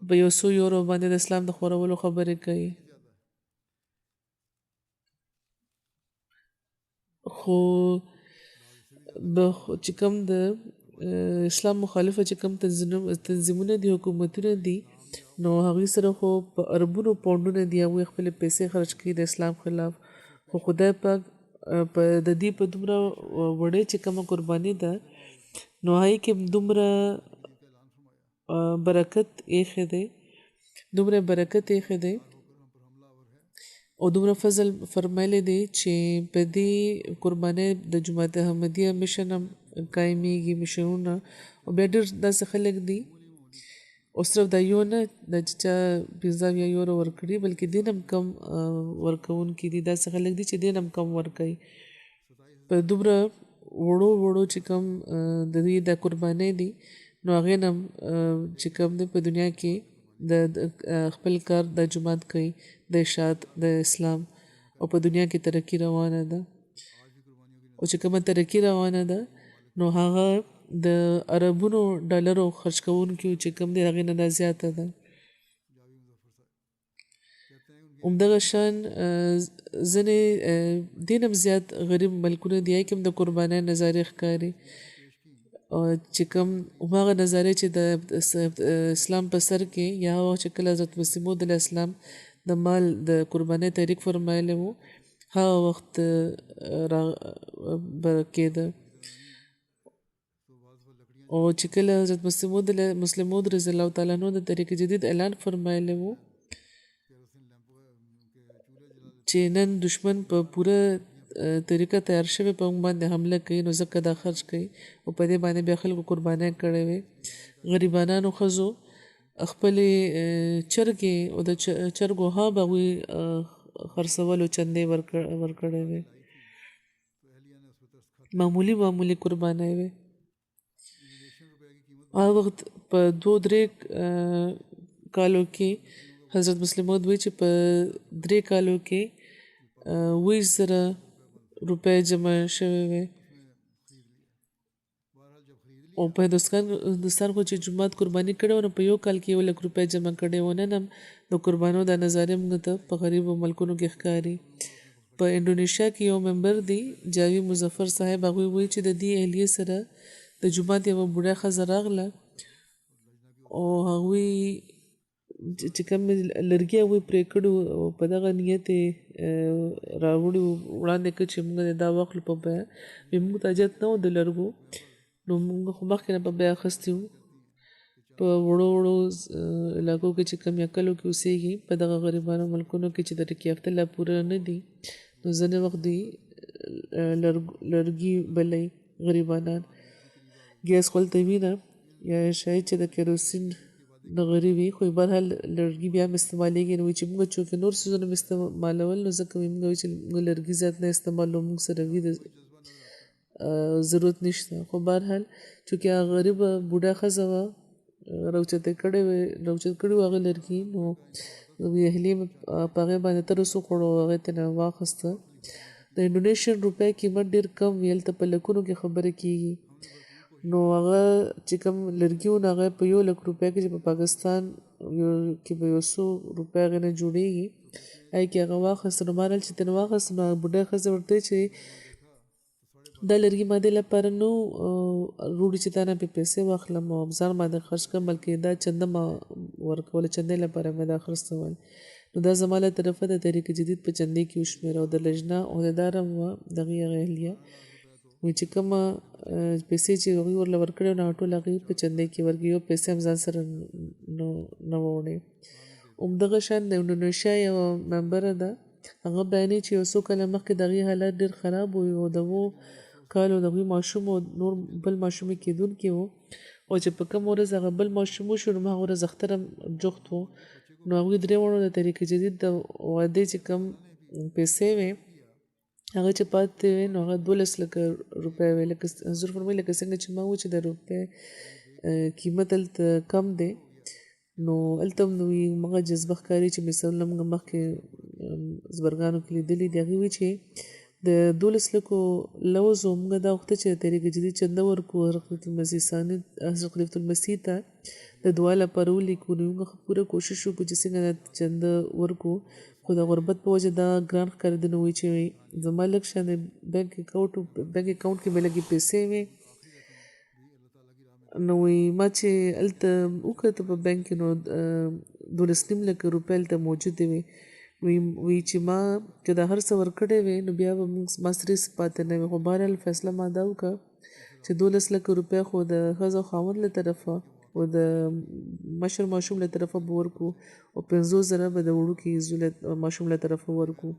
[SPEAKER 2] په یو څو یورو باندې د اسلام د خورولو خبرې کوي خو چې کوم د اسلام مخالفه چې کوم تنظیمونه دي حکومتونه دي نو هغوی سره خو په اربونو پاونډونه دي هغوی خپلې پیسې خرج کوي د اسلام خلاف خو خدای پاک په د دې په دومره وړې چې کومه قرباني ده نو هغې کې دومره برکت ایښی دی دومره برکت ایښی دی او دومره فضل فرمایلی دی چې په دې قربانۍ د جماعت احمدیه مشن هم قایمیږي مشنونه او بیا ډېر داسې خلک دي او صرف دا یو نه دا چې چا 15 یورو ورکړي بلکې دین هم کم ورکوونکي دي داسې خلک دي چې دین هم کم ورکوي په دومره وړو چې کوم د دې د قربانۍ دي نو هغې نه هم چې کوم دی په دنیا کې د خپل کار د جماعت کوي د اشاعت د اسلام او په دنیا کې ترقي روانه ده او چې کومه ترقي روانه ده نو هغه د عربونو ډالرو خرج کوونکي چې کوم دی هغې نه دا زیاته ده همدغه شان ځینې دین هم زیات غریب ملکونه دي هغې کې هم د قربانۍ نظارې ښکاري چې کوم هماغه نظارې چې د اسلام په سر کې یا چې کله حضرت مسیح موعود علیه السلام د مال د قربانۍ تحریک فرمایلی و هغه وخت به کېده او چې کله حضرت مسلم موعود رضی الله تعالی عنہ د طریق جدید اعلان فرمایلی و چې نن دشمن په پوره طریقه تیار شوی په موږ باندې حمله کوي نو ځکه دا خرج کوي او په دې باندې بیا خلکو قربانۍ کړې وې غریبانانو ښځو خپلې چرګې او د چرګو ها به هغوی خرڅولو چندې ورکړې وې معمولي قربانۍ وې هغه وخت په 2-3 کالو کې حضرت مسلم موعود وایي چې په 3 کالو کې 20,000 روپۍ جمع شوې وې او په هندوستان خو چې جومات قرباني کړې وه نو په 1 کال کې 1 لک روپۍ جمع کړې وه نن هم د قربانو دا نظارې موږ ته په غریبو ملکونو کې ښکاري په انډونیشیا کې یو ممبر دی جاوید مظفر صاحب هغوی وایي چې د دې اهلیې سره د جومات یوه بوډا ښځه راغله او هغوی چې کوم لرګي هغوی پرې کړي او په دغه نیت یې راوړي وړاندې کړ چې موږ دا واخلو په بیه موږ ته حاجت نه و د لرګو نو موږ خو مخکې نه په بیه اخیستي وو په وړو علاقو کې چې کوم یا کلو کې اوسېږي په دغه غریبانو ملکونو کې چې د ترقي یافته لا پوره نه دي نو ځینې وخت دوی لرګي بلئ غریبانان ګیس خولته وینه یا شاید چې د کیروسین نه غریبي خو بهرحال لرګي بیا هم استعمالیږي نو چې موږ چونکې نور څیزونه هم استعمالول نو ځکه موږ وایو چې موږ لرګي زیات نه استعمالوو موږ سره وي د ضرورت نشته خو بهرحال چونکې هغه غریبه بوډا ښځه وه راوچت کړی وو هغه لرګي نو اهلیې مې په هغې باندې تر اوسه خوړو هغې ته نه واخیسته د انډونیشین روپۍ قیمت ډېر کم وي هلته په لکونو کې خبرې کېږي نو هغه چې کوم لرګي وو نو هغه په 1 لک روپۍ کې چې په پاکستان کې به 100 روپۍ هغې نه جوړېږي هغې کې هغه واخیسته نو مهال چې ترې واخیسته نو هغه بوډا ښځه ورته چې دا لرګي ما دې لپاره نو روړي چې تا نه پې پیسې واخلم او ځان باندې خرج کړم بلکې دا چنده ما ورکوله چندې لپاره مې دا خرڅول نو دا زما له طرفه د تحریک جدید په چندې کې وشمېره او د لجنه عهدهداره هم وه دغې هغه اهلیه وایي چې کومه پیسې چې هغوی ورله ورکړې نو ټول هغې په چندې کې ورکړي یو پیسې هم ځان سره نه وه وړې همدغه شان د انډونیشیا یوه ممبره ده هغه بیانوي چې یو څو کاله مخکې د هغې حالات ډېر خراب وو او د هغو کالو د هغوی ماشوم او نور بل ماشوم یې کېدونکي وو او چې په کوم ورځ هغه بل ماشوم وشو نو هغه ورځ اختر هم جوخت وو نو هغوی درې واړو د طریق جدید د وعدې چې کوم پیسې وې هغه چې پاتې وې نو هغه 12 لکه روپۍ وې لکه حضور فرمایي لکه څنګه چې ما وویل چې د روپۍ قیمت هلته کم دی نو هلته هم نو همغه جذبه ښکاري چې مثالونه موږ مخکې زبرګانو کې لیدلي دي هغې وایي چې د د 12 لکو لوز موږ دا وخت چې تحریک جدید چنده ورکو حضرت المسیح ثاني حضرت المسیح ته د دعا لپاره ولیکو نو موږ پوره کوشش وکړو چې څنګه چنده ورکو خو د غربت په وجه دا ګران ښکارېدنه وي چې زما لږ شان بینک اکاونټ کې مې لږې پیسې وې نو ما چې هلته وکتل په بینک کې نو 12 لکه روپۍ هلته موجودې وې وی چې ما که دا هر څه ورکړی وې نو بیا به ما سره هېڅ پاتې نه وي خو بهرحال فیصله ما دا وکړه چې 12 لکه روپۍ خو د ښځه او خاوند له طرفه او د مشر ماشوم له طرفه به ورکړو او 50,000 به د وړوکي زوی ماشوم له طرفه ورکړو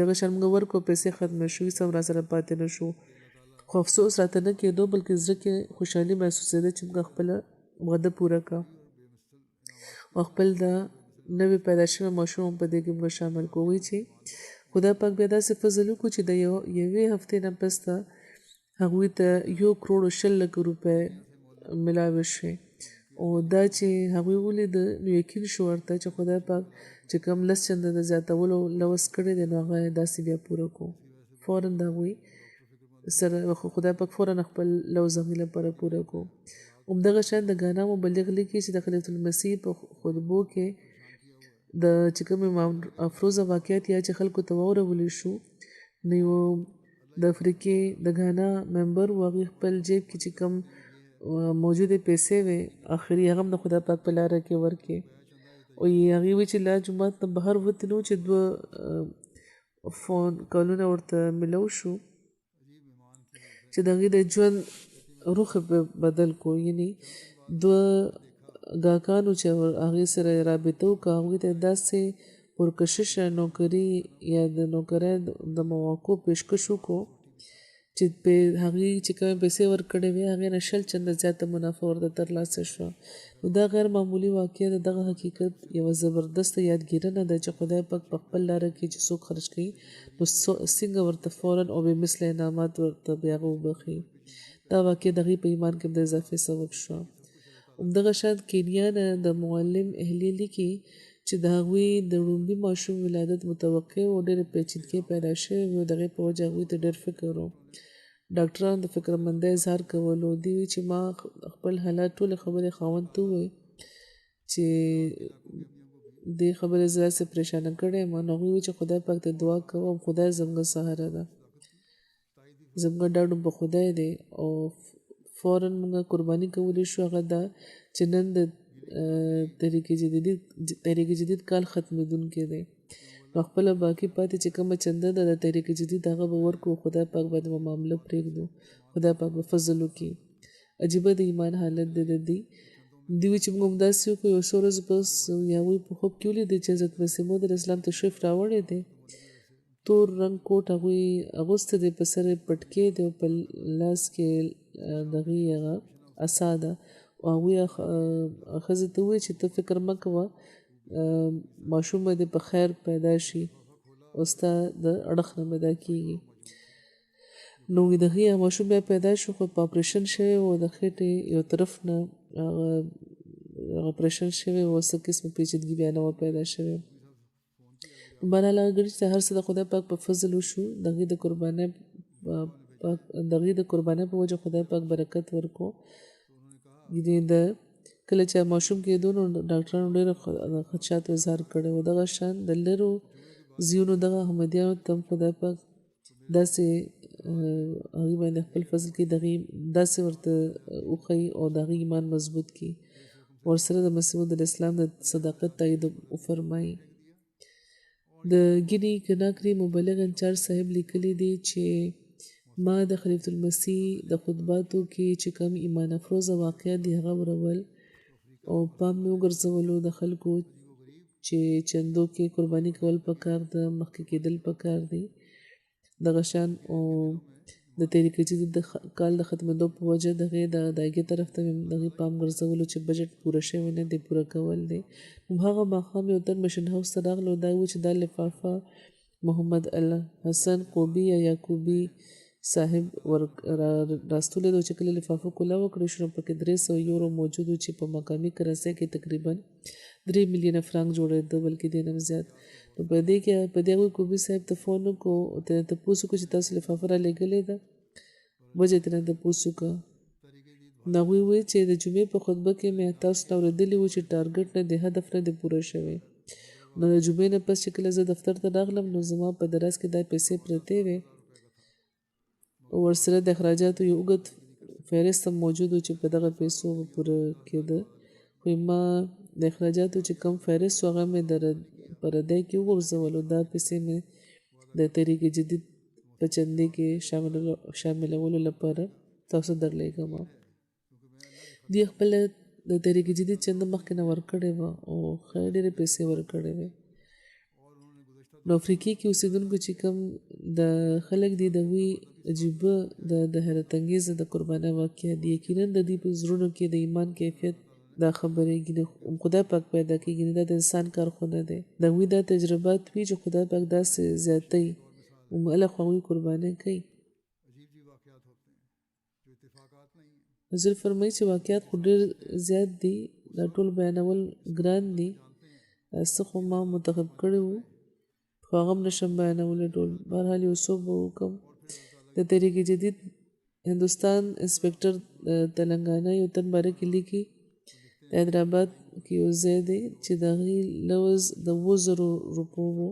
[SPEAKER 2] دغه شان موږ ورکړو پیسې ختمې شوې هېڅ هم راسره پاتې نه شو خو افسوس راته نه کېدو بلکې زړه کې خوشحالي محسوسېده چې موږ خپله وعده پوره کړه او خپل د نوې پیدا شوی ماشوم په دې کې موږ شامل کوو چې خدای پاک بیا داسې فضل وکړو چې د یوې هفتې نه پس ته هغوی ته 1,20,00,000 روپۍ ملاوې شوې او دا چې هغوی ولیده نو یقین شو ورته چې خدای پاک چې کوم 10 چنده د زیاتولو لوس کړی دی نو هغه داسې بیا پوره کړو فوراً د هغوی سره خدای پاک فوراً خپل لوز هغوی لپاره پوره کړو همدغه شان د ګانا مبلغ لیکي چې د خلیفة المسیح په خطبو کې د چې کوم امام افروزه واقعیت یا چې خلکو ته واورولی شو نو یو د افریقې د ګانا ممبر و هغې خپل جیب کې چې کوم موجودې پیسې وې آخري هغه هم د خدای پاک په لاره کې ورکې او هغې وی چې لا جومات نه بهر وتې نو چې 2 فون کالونه ورته ملو شو چې د هغې د ژوند روح بدل کو یعنی 2 ګاکانو چې هغې سره رابطه وکړه هغوی ته داسې پرکششه نوکري یا د نوکرۍ د مواقعو پیشکش وکړو چې هغې چې کومې پیسې ورکړې وې هغې نه 100 چنده زیاته منافع ورته ترلاسه شوه نو دا غیر معمولي واقعه د دغه حقیقت یوه زبردسته یادګیرنه ده چې خدای پاک په خپل لاره کې چې څوک خرج کوي نو څنګه ورته فوراً او بې مثله انعامات ورته بیا هغه وبخي دا واقع د هغې په ایمان کې د اضافې سبب شوه همدغه شان کینیا نه د معلم اهلیه لیکي چې د هغوی د ړومبي ماشوم ولادت متوقع و ډېرې پیچیدګۍ پیدا شوې وې د هغې په وجه هغوی ته ډېر فکر و ډاکټرانو د فکرمندۍ اظهار کولو دوی وی چې ما خپل حالات ټولې خبرې خاوند ته وویې چې دې خبرې زه داسې پریشانه کړی یم نو هغوی وی چې خدای پاک ته دعا کوم خدای زموږ سهاره ده زموږ ډاډ په خدای دی او فوراً موږ قرباني کولی شو هغه دا چې نن د تحریک جدید کال ختمېدونکی دی نو خپله باقي پاتې چې کومه چنده ده د تحریک جدید هغه به ورکړو خدای پاک باندې به معامله پرېږدو خدای پاک به فضل وکړي عجیبه د ایمان حالت دی د دوی وی چې موږ همداسې وکړو یو څو ورځې پس هغوی په خوب کې ولیدل چې حضرت مسیح موعود علیه السلام تشریف راوړی دی تور رنګ کوټ هغوی اغوستی دی په سر یې پټکې دی او په لاس کې د هغې هغه عصا ده او هغوی ښځې ته وویل چې ته فکر مه کوه ماشوم به دې په خیر پیدا شي او ستا د اړخ نه به دا کېږي نو د هغې ماشوم بیا پیدا شو خو په اپریشن شوی و د خېټې یو طرف نه هغه اپریشن شوی و څه قسمه پیچیدګي بیا نه وه پیدا شوې بهرحال هغه ګڼي چې هر څه د خدای پاک په فضل وشو د هغې د قربانۍ په وجه خدای پاک برکت ورکړو د کله چې ماشوم کېدو نو ډاکټرانو ډېر خدشاتو اظهار کړی و دغه شان د لرو زیونو دغه احمدیانو ته هم خدای پاک داسې هغې باندې خپل فضل کې د هغې داسې ورته وښیي او د هغې ایمان مضبوط کړي ورسره د مسیح موعود علیه السلام د صداقت تایید وفرمایي د ګینی کناکري مبلغ انچارج صاحب لیکلی دی چې ما د خلیفة المسیح د خطباتو کې چې کوم ایمان افروزه واقعات دي هغه ورول او پام مې وګرځولو د خلکو چې چندو کې قرباني کول پکار ده مخکې کېدل پکار دي دغه شان او د تحریک جدید د کال د ختمېدو په وجه د هغې د ادایګۍ طرف ته مې د هغې پام ګرځولو چې بجټ پوره شوی نه دی پوره کول دی هغه ماښام یو تن مشن هاوس ته راغلو دا و چې دا لفافه محمد الحسن قوبي یا یعقوبي صاحب راستولی دی چې کله لفافه کولا وکړی شو نو پکې 300 یورو موجود و چې په مقامي کرنسۍ کې تقریبا 3 میلیونه فرانک جوړېده بلکې دې نه هم زیات نو په دې کې په دې هغوی کوبي صاحب ته فون وکړو او ته تپوس وکړو چې تاسو لفافه رالېږلې ده وجه ترې تپوس وکړه نو هغوی وویل چې د جمعې په خطبه کې مې تاسو نه اورېدلي وو چې ټارګټ نه د هدف نه دی پوره شوی نو د جمعې نه پس چې کله زه دفتر ته راغلم نو زما په دراز کې دا پیسې پرتې وې او ورسره د اخراجاتو یو اوږد فهرست هم موجود و چې په دغه پیسو به پوره کېده خو ما د اخراجاتو چې کم فهرست و هغه مې په ردی کې وغورځولو دا پیسې مې د تحریک جدید په چندې کې شاملولو لپاره تاسو درلېږم دوی خپله د تحریک جدید چنده مخکې نه ورکړې وه او ښه ډېرې پیسې ورکړې وې نو افریقې کې اوسېدونکو چې کوم د خلک دي د هغوی عجیبه د حیرت انګیزه د قربانۍ واقعه دي یقینا د دوی په زړونو کې د ایمان کیفیت دا خبرې خدای پاک پیدا کېږي دا د انسان کار خو نه دی د هغوی دا تجربات وي چې خدای پاک داسې زیاتوي مؤله خو هغوی قربانۍ کوي حضور فرمایي چې واقعات خو ډېر زیات دي دا ټول بیانول ګران دي څه خو ما منتخب کړي وو خو هغه هم نشم بیانولی ټول بهرحال یو څو به وکړم د تحریک جدید هندوستان انسپکټر تلنګانه یو تن باره کې لیکي د حیدرآباد کې یو ځای دی چې د هغې لوز د 7,000 روپو وو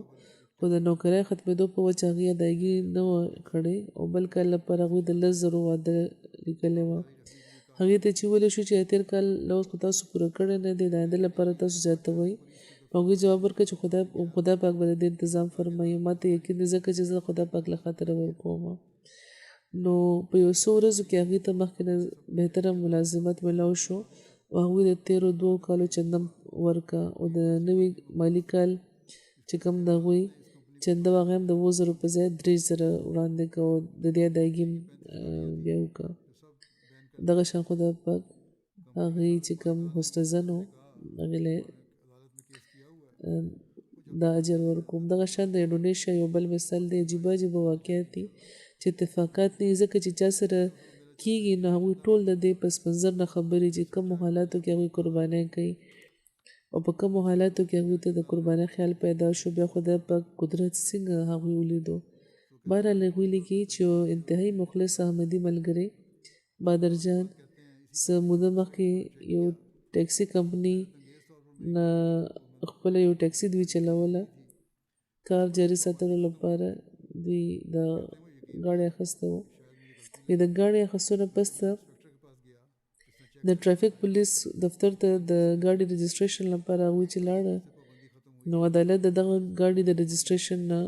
[SPEAKER 2] خو د نوکرۍ ختمېدو په وجه هغې ادایګي نه وه کړې او بل کال لپاره هغوی د 10,000 واده لیکلی وه هغې ته چې ویلی شو چې تېر کال لوز خو تاسو پوره کړی نه دی د آینده لپاره تاسو زیاتوئ هغوی جواب ورکړ چې خدای پاک به د دې انتظام فرمایي ما ته یقین دی ځکه چې زه خدای پاک له خاطره ورکوم نو په یو څو ورځو کې هغې ته مخکې نه بهتره ملازمت میلاو شو او هغوی د تېرو 2 کالو چنده ورکړه او د نوي مالي کال چې کوم د هغوی چنده هغه هم د 7,000 په ځای 3,000 وړاندې کړه او د دې ادایګي بیا وکړه دغه شان خدای پاک هغې چې کوم حسنزن و هغې له دا اجر ورکوم دغه شان د انډونیشیا یو بل مثال دی عجیبه عجیبه واقعات دي چې اتفاقات نه ځکه چې چا سره کېږي نو هغوی ټول د دې پس منظر نه خبرې چې کومو حالاتو کې هغوی قربانۍ کوي او په کومو حالاتو کې هغوی ته د قربانۍ خیال پیدا شو بیا خدای پاک قدرت څنګه هغوی ولیدو بهرحال هغوی لیکي چې یو انتهایي مخلص احمدي ملګری بادرجان څه موده مخکې یو ټیکسي کمپنۍ نه خپله یو ټیکسي دوی چلوله کار جاري ساتلو لپاره دوی د ګاډي اخیسته وو د ګاډي اخیستو نه پس د ټرافیک پولیس دفتر ته د ګاډي رجسټریشن لپاره هغوی چې لاړه نو عدالت د دغه ګاډي د رجسټریشن نه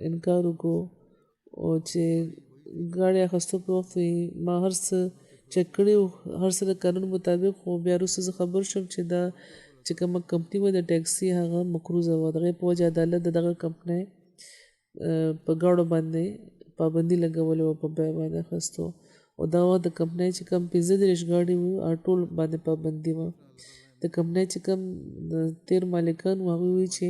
[SPEAKER 2] انکار وکړو او چې ګاډي اخیستو په وخت ما هر څه چک کړي هر څه د قانون مطابق خو بیا وروسته زه خبر شوم چې دا چې کومه کمپنۍ وه د ټیکسي هغه مقروضه وه د هغې په وجه عدالت د دغه کمپنۍ په ګاډو باندې پابندي لګولې وه په بیه باندې اخیستو او دا وه د کمپنۍ چې کوم 35 ګاډي وو ټول باندې پابندي وه د کمپنۍ چې کوم تیر مالکان وو هغوی وایي چې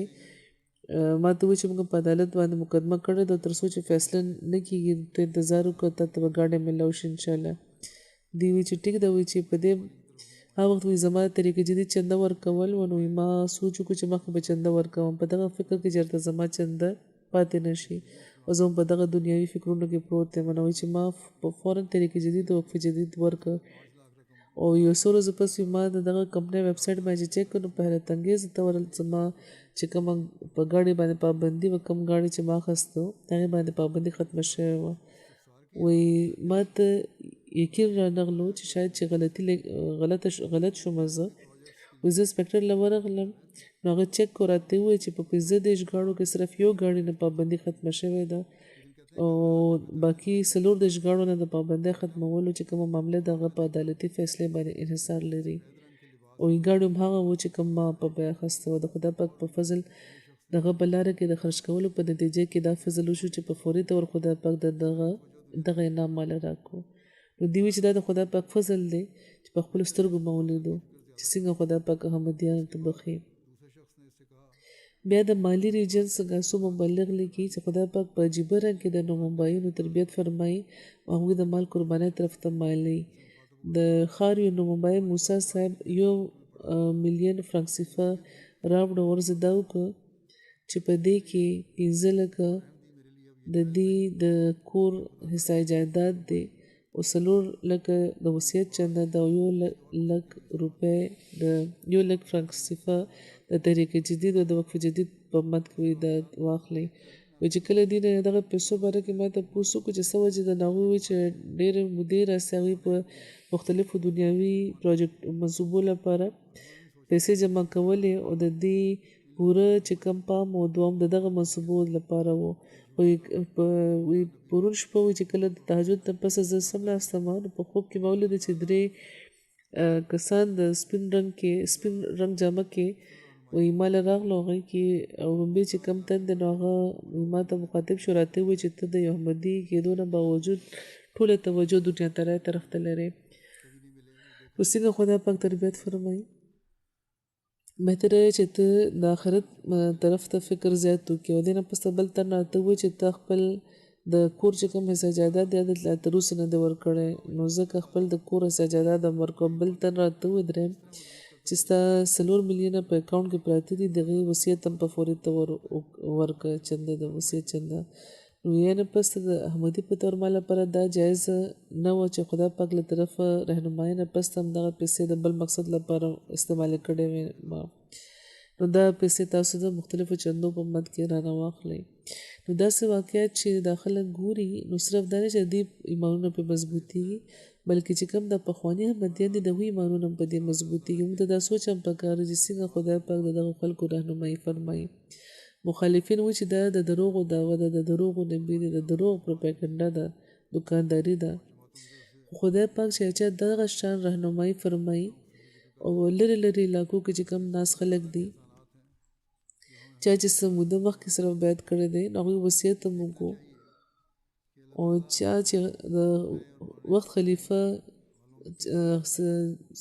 [SPEAKER 2] ما ته وایي چې موږ په عدالت باندې مقدمه کړې ده تر څو چې فیصله نه کېږي ته انتظار وکړه تا ته به ګاډی میلاو شي انشاءالله دوی وایي چې ټیک ده وایي چې په دې هغه وخت وایي زما طریق جدید چنده ورکول و نو ما سوچ وکړو چې مخکې به چنده ورکوم په دغه فکر کې چېرته زما چنده پاتې نه شي او زه په دغه دنیوي فکرونو کې پروت یم نو وایي چې ما په فوراً طریق جدید او وقف جدید ورکړ او یو څو ورځې پس ما د دغه کمپنۍ ویب سایټ باندې چیک کړو په حیرت انګیزه ډول زما چې کومه په ګاډي باندې پابندي وه کوم ګاډي چې ما اخیسته هغې باندې پابندي ختمه شوې وه وایي ما ته یقین رانغلو چې شاید چې غلط شوم زه وایي زه انسپکټر له ورغلم نو هغه چک کړو راته وویل چې په 15 ګاډو کې صرف یو ګاډي نه پابندي ختمه شوې ده او باقي 14 ګاډو نه د پابندۍ ختمولو چې کومه معامله ده هغه په عدالتي فیصلې باندې انحصار لري او یې ګاډي هم هغه و چې کوم ما په بیه اخیسته وه د خدای پاک په فضل دغه په لاره کې د خرج کولو په نتیجه کې دا فضل وشو چې په فوري طور خدای پاک دغه انعام ماله راکړو نو دوی وایي چې دا د خدای پاک فضل دی چې په خپلو سترګو ما ولیدو چې څنګه خدای پاک احمدیانو ته بخښي بیا د مالی ریجن څنګه څو مبلغ لیکي چې خدای پاک په عجیبه رنګ کې د نومبایانو تربیت فرمایي او هغوی د مال قربانۍ طرف ته مایلوي د ښار یو نومبای موسی صاحب 1 ملیون فرانک سیفا راوړه ورځ دا وکړه چې په دې کې 15 لکه د دې د کور حصه جایداد دی او 4 لکه د وصیت چنده د 1 لک روپۍ د 1 لک فرانک صفه د تحریک جدید او د وقف جدید په مد کې د واخلي و چې کله دې دغه پیسو باره کې ما ته پوښتنه وکړه چې څه وجه د هغوی وي چې ډېرې مودې راسي هغوی په مختلفو دنیاوي پروجیکټ منصوبو لپاره پیسې جمع کولې او د دې پوره چې کم پام او دوام د دغه منصوبو لپاره و پرون شپه وي چې کله د تهجد نه پس زه سملاستم نو په خوب کې مې ولیدل چې 3 کسان د سپین رنګ جامه کې وایي ما له راغلو هغوی کې لومبې چې کم تن دی نو هغه ما ته مخاطب شو راته ووایي چې ته د یو احمدي کېدو نه باوجود ټوله توجه دنیا طرف ته لرې نو څنګه خدای پاک تربیت فرمایي بهتره چې ته د آخرت طرف ته فکر زیات وکړې او دې نه پسته بل تن راته ووایي چې ته خپل د کور چې کوم حصه جایداد دی لا تر اوسه نه دی ورکړی نو ځکه خپل د کور حصه جایداد هم ورکوم بل تن راته ووایي درېیم چې ستا 4 میلیونه په اکاونټ کې پراته دي د هغې وصیت هم په فوري طور ورکړه چنده د وصیت چنده نو یعنې پسته د احمدي په طور ما لپاره دا جایز نه وه چې خدای پاک له طرفه رهنمایي نه پسته هم دغه پیسې د بل مقصد لپاره استعمال کړې وې ما نو دا پیسې تاسو د مختلفو چندو په مد کې رانه واخلئ نو داسې واقعیت چې دا خلک ګوري نو صرف دا نه چې دې ایمانونه پې مضبوطېږي بلکې چې کوم د پخواني احمدیان دي د هغوی ایمانونه هم په دې مضبوطېږي موږ ته دا سوچ هم پکار چې څنګه خدای پاک د دغو خلکو رهنمایي فرمایي مخالفین وایي چې دا د دروغو دعوه ده د دروغو نبي دی د دروغ پروپاګنډه ده دوکانداري ده خدای پاک چې چا دغه شان رهنمایي فرمایي او لرې علاقو کې چې کوم ناس خلک دي چا چې څه موده مخکې سره بیعت کړی دی نو هغوی وصیت هم وکړو او چا چې د وخت خلیفه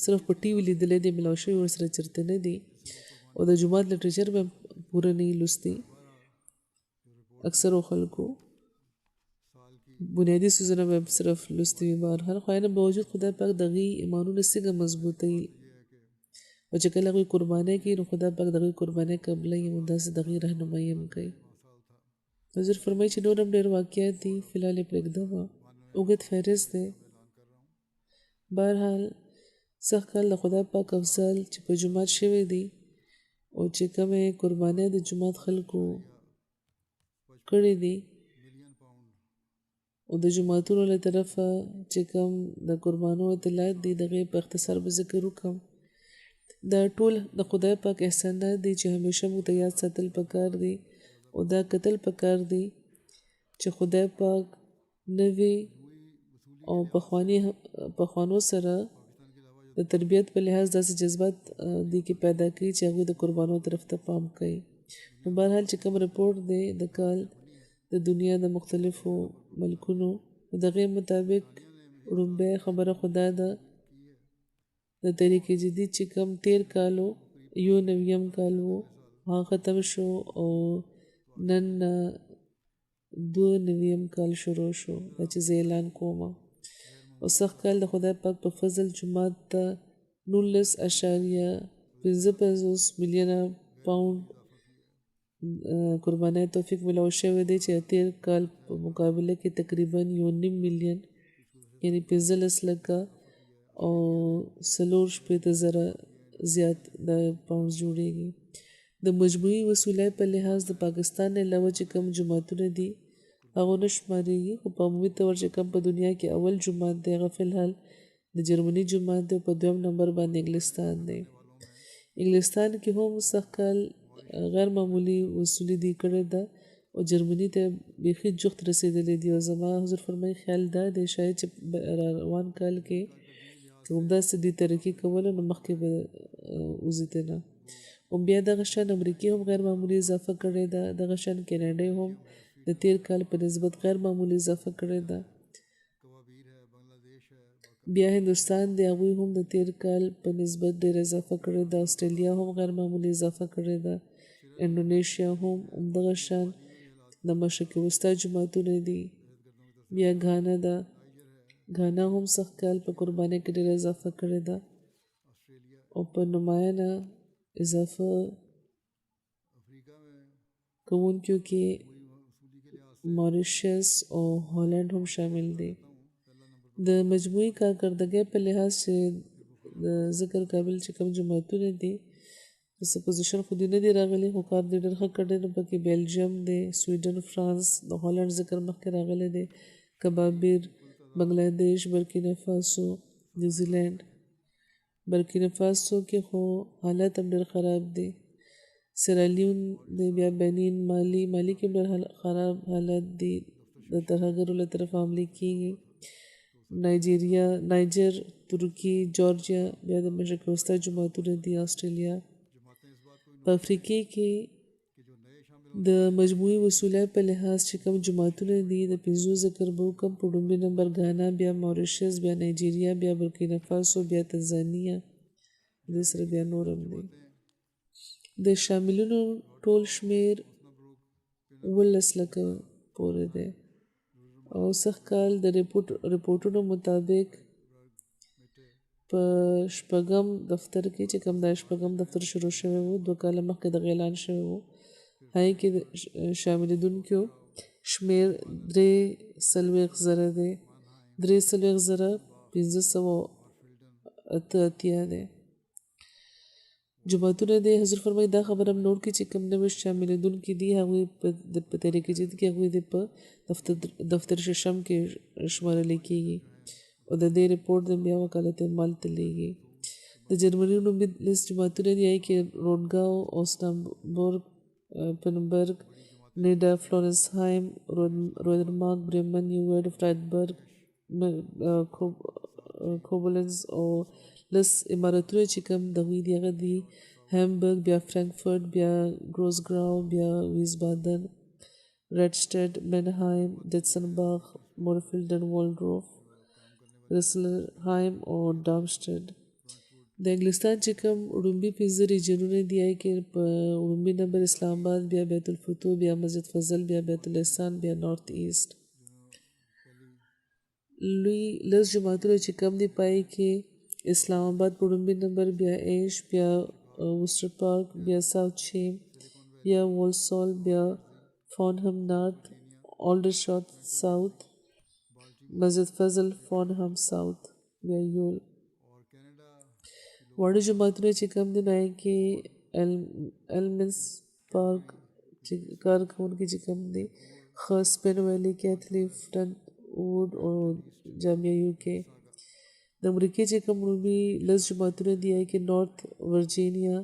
[SPEAKER 2] صرف په ټي وي لیدلی دی ملاو شوي ورسره چېرته نه دي او د جومات لټریچر به پوره نه وي لوستي اکثرو خلکو بنیادي څیزونه به صرف لوستي وي بهرحال خو نه باوجود خدای پاک د هغوی ایمانونه څنګه مضبوطوي او چې کله هغوی قربانۍ کوي نو خدای پاک د هغوی قربانۍ قبلوي او داسې د هغوی رهنمایي هم کوي حضور فرمایي چې نور هم ډېر واقعات دي فلحال یې پرېږدمه اوږد فهرست دی بهرحال سخت کال د خدای پاک افضل چې په جومات شوی دي او چې کومې قربانۍ د جومات خلکو کړې دي او د جوماتونو له طرفه چې کوم د قربانو اطلاعات دي د هغې په اختصار به ذکر وکړم دا ټول د خدای پاک احسانات دي چې همیشه موږ ته یاد ساتل پکار دي او دا کتل پکار دي چې خدای پاک نوې او پخوانو سره د تربیت په لحاظ داسې جذبات دي کې پیدا کوي چې هغوی د قربانو طرف ته پام کوي نو بهرحال چې کوم رپورټ دی د کال د دنیا د مختلفو ملکونو د هغې مطابق لومبۍ خبره خدا ده د تحریک جدید چې کوم 13 کالو 91 کال و هغه ختم شو او نن 92 کال شروع شو دا چې زه اعلان کوم او سخت کال د خدای پاک په فضل جومات ته 19.55 میلیونه پاوند قربانۍ توفیق ملاو شوی دی چې 13 کال په مقابله کې تقریبا 1.5 میلیون یعنی 15 لکه او 4.8 زیات د پاوندز جوړیږي د مجموعي وصولۍ په لحاظ د پاکستان نه علاوه چې کوم جوماتونه دي هغه نه شمارېږي خو په عمومي طور چې کوم په دنیا کې اول جومات دی هغه فلحال د جرمني جومات دی په 2م نمبر باندې انګلستان دی انګلستان کې هم سخت کال غیر معمولی وصولي دی کړې ده او جرمني ته بیخي جخت رسېدلی دی او زما حضور فرمایي خیال دا دی شاید چې روان کال کې که همداسې دوی ترقي کوله نو مخکې به وځي نه او بیا دغه شان امریکې هم غیر معمولی اضافه کړې ده دغه شان کینیډا هم د 13 کال په نسبت غیر معمولی اضافه کړې ده بیا هندوستان دی هغوی هم د 13 کال په نسبت ډېر اضافه کړې ده استرالیا هم غیر معمولی اضافه کړې ده انډونیشیا هم همدغه شان د مشرق وسطی جوماتونه دي بیا غانا ده غانا هم سخت کال په قربانۍ کې ډېر اضافه کړې ده او په نمایانه اضافه کوونکو کې ماریشس او هالند هم شامل دي. د مجموعي کارکردګۍ په لحاظ چې د ذکر قابل چې کوم جماعتونه دي په سپوزیشن خو دې نه دي راغلي، خو کار دې ډېر ښه کړی نو پکې بیلجیم دی، سویډن، فرانس، د هالند ذکر مخکې راغلی دی، کبابیر، بنګلادیش، برکینا فاسو، نیوزیلینډ. برکینا فاسو کې خو حالت هم ډېر خراب دی، سیرالیون دی، بیا بنین، مالی کې ډېر خراب حالت دی، د ترهګرو له طرفه حملې کېږي. نایجر، ترکی، جورجیا، بیا د مشرق وسطی جماعتونه دي، آسټرالیا. په افریقې کې د مجموعي وصولۍ په لحاظ چې کوم جماعتونه دي د 5 ذکر به وکړم. په لومړي نمبر ګانا، بیا ماریشس، بیا نایجیریا، بیا برکینا فاسو، بیا تنزانیا، دې سره بیا نور هم دی. د شاملونو ټول شمیر 17 لکه پورې دی او سږ کال د ریپورټونو مطابق په شپږم دفتر کې چې کوم د شپږم دفتر شروع شوی و 2 کاله مخکې د اعلان شوی و، هغې کې شاملېدونکو شمیر 43,000 دی، 43,588 دی. جماعتونه دی حضور فرمایي دا خبره هم نور کې چې کوم نوي شاملېدونکي دي هغوی په طریقې جدید کې هغوی په دفتر ششم کې شمارل کېږي او د دې ریپورټ د بیا وکالت عمل ته لیږي. د جرمني نومي لیست جماعتونه دي کې رونګاو، اوسنابورګ، پنبرګ، نیډا، فلورنسهایم، رودرمارک، بریمن، نیوورډ، فرایدبرګ، کوبلنز او لس امارتونه چې کوم دغوی دي هغه دي هامبرګ، بیا فرانکفورټ، بیا ګروزګراو، بیا ویسبادن، ریډسټډ، منهایم، دیتسنباخ، مورفیلډن، والډروف، رسلرهایم او دارمشټډ. د انګلستان چې کوم وړومبي 15 ریجنونه دي کې په وړومبي نمبر اسلام آباد، بیا بیت الفتوح، بیا مسجد فضل، بیا بیت الاحسان، بیا نارت ایسټ. لوی لس جماعتونه چې کوم دي پای کې اسلام آباد په وړومبي نمبر، بیا ایش، بیا وسټر پارک، بیا ساوث شیم، بیا وولسال، بیا فارنهم نارت، آلډرشات ساوث، مسجد فضل، فارنهم ساوث، بیا یول. واړه جماعتونه چې کوم دي نو کې المنس پارک چې کار کوونکي چې کوم دي سپین ویلي، کیتھلیفټن ووډ او جامعه UK. د امریکې چې کوم عمومي لس جماعتونه دي کې نارت ورجینیا،